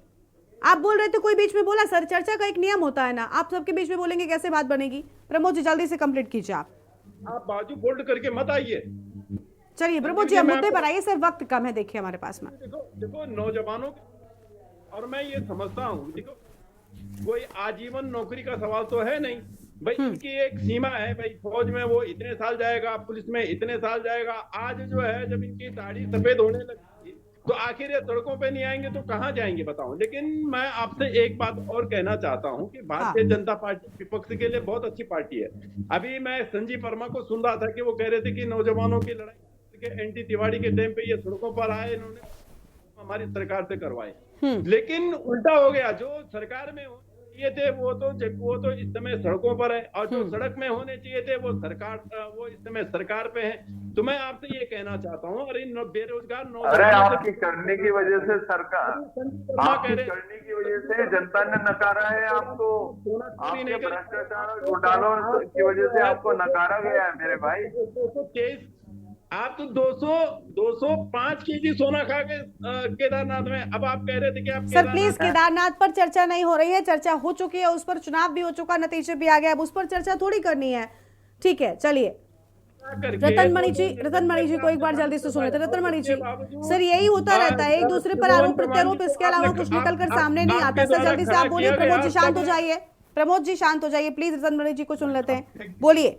आप बोल रहे थे कोई बीच में बोला? सर, चर्चा का एक नियम होता है ना, आप सबके बीच में बोलेंगे कैसे बात बनेगी? प्रमोद जी जल्दी से कंप्लीट कीजिए। आप बाजू फोल्ड करके मत आइए। चलिए प्रमोद जी, अब मुद्दे पर आइए, सर वक्त कम है, देखिए हमारे पास में। देखो नौजवानों, और मैं ये समझता हूँ, देखो कोई आजीवन नौकरी का सवाल तो है नहीं भाई, इनकी एक सीमा है भाई, फौज में वो इतने साल जाएगा, पुलिस में इतने साल जाएगा। आज जो है जब इनकी दाढ़ी सफेद होने लगी तो आखिर ये सड़कों पे नहीं आएंगे तो कहाँ जाएंगे बताओ। लेकिन मैं आपसे एक बात और कहना चाहता हूँ कि भारतीय जनता पार्टी विपक्ष के लिए बहुत अच्छी पार्टी है। अभी मैं संजीव वर्मा को सुन रहा था कि वो कह रहे थे कि नौजवानों की लड़ाई के एनटी तिवारी के टाइम पे ये सड़कों पर आए, इन्होंने हमारी सरकार से करवाए। लेकिन उल्टा हो गया, जो सरकार में चाहिए थे वो तो इस समय सड़कों पर है, और जो सड़क में होने चाहिए थे वो इस समय सरकार पे है। तो मैं आपसे ये कहना चाहता हूँ, और इन बेरोजगार अरे आपकी करने की वजह से सरकार, आपकी करने की वजह से जनता ने नकारा है आपको, आपके भ्रष्टाचार और घोटालों की वजह से आपको नकारा गया है मेरे भाई। आप तो 205 केजी सोना खा के केदारनाथ में, अब आप कह रहे थे कि आप सर प्लीज केदारनाथ पर चर्चा नहीं हो रही है, चर्चा हो चुकी है, उस पर चुनाव भी हो चुका, नतीजे भी आ गए, अब उस पर चर्चा थोड़ी करनी है। ठीक है, चलिए रतन मणि जी को एक बार जल्दी से सुन लेते। रतन मणि जी, सर यही होता रहता है, एक दूसरे पर आरोप प्रत्यारोप, इसके अलावा कुछ निकल कर सामने नहीं आता। सर जल्दी से आप बोलिए। प्रमोद जी शांत हो जाइए, प्रमोद जी शांत हो जाइए प्लीज, रतन मणि जी को सुन लेते हैं, बोलिए।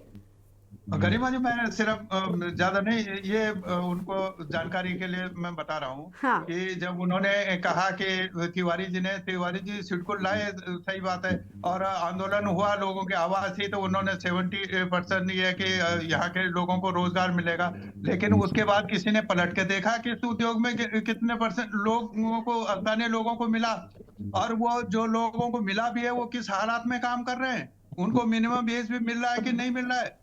गरिमा जी, मैं सिर्फ ज्यादा नहीं, ये उनको जानकारी के लिए मैं बता रहा हूँ। हाँ। कि जब उन्होंने कहा कि तिवारी जी सिडकुल लाए, सही बात है, और आंदोलन हुआ, लोगों की आवाज थी, तो उन्होंने 70% ये कि यहाँ के लोगों को रोजगार मिलेगा। लेकिन उसके बाद किसी ने पलट के देखा कि इस उद्योग में कितने % लोगों को, स्थानीय लोगों को मिला, और वो जो लोगों को मिला भी है वो किस हालात में काम कर रहे हैं, उनको मिनिमम वेज भी मिल रहा है कि नहीं मिल रहा है,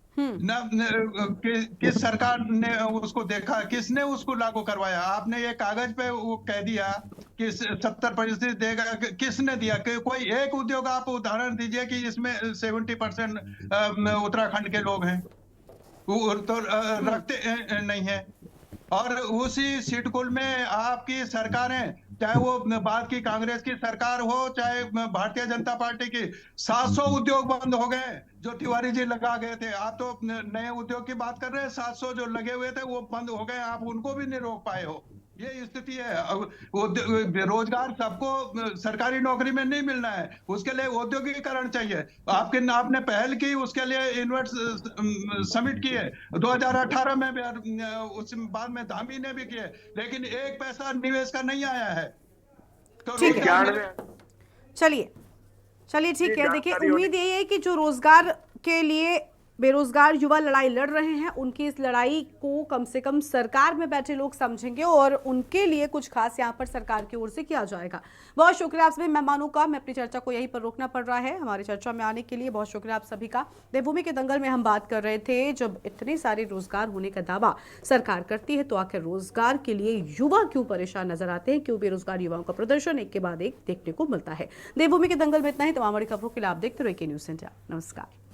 किस सरकार ने उसको देखा, किसने उसको लागू करवाया। आपने ये कागज पे वो कह दिया कि 70% देगा, किसने दिया? कि कोई एक उद्योग आप उदाहरण दीजिए कि इसमें 70% उत्तराखंड के लोग हैं, वो तो रखते नहीं है। और उसी सिडकुल में आपकी सरकारें, चाहे वो बाद की कांग्रेस की सरकार हो, चाहे भारतीय जनता पार्टी की, 700 उद्योग बंद हो गए जो तिवारी जी लगा गए थे। आप तो नए उद्योग की बात कर रहे हैं, 700 जो लगे हुए थे वो बंद हो गए, आप उनको भी नहीं रोक पाए हो। ये स्थिति है। बेरोजगार सबको सरकारी नौकरी में नहीं मिलना है, उसके लिए औद्योगिकीकरण चाहिए। आपने पहल की, उसके लिए इन्वेस्ट समिट किए 2018 में भी, उस बाद में धामी ने भी किए, लेकिन एक पैसा निवेश का नहीं आया है। तो चलिए ठीक है। देखिए, उम्मीद यही है कि जो रोजगार के लिए बेरोजगार युवा लड़ाई लड़ रहे हैं, उनकी इस लड़ाई को कम से कम सरकार में बैठे लोग समझेंगे और उनके लिए कुछ खास यहाँ पर सरकार की ओर से किया जाएगा। बहुत शुक्रिया आप सभी मेहमानों का, मैं अपनी चर्चा को यहीं पर रोकना पड़ रहा है। हमारी चर्चा में आने के लिए बहुत शुक्रिया आप सभी का। देवभूमि के दंगल में हम बात कर रहे थे, जब इतने सारे रोजगार होने का दावा सरकार करती है तो आखिर रोजगार के लिए युवा क्यों परेशान नजर आते हैं, क्यों बेरोजगार युवाओं का प्रदर्शन एक के बाद एक देखने को मिलता है। देवभूमि के दंगल में इतना ही। तमाम बड़ी खबरों के लिए आप देखते रहिए के न्यूज़ इंडिया। नमस्कार।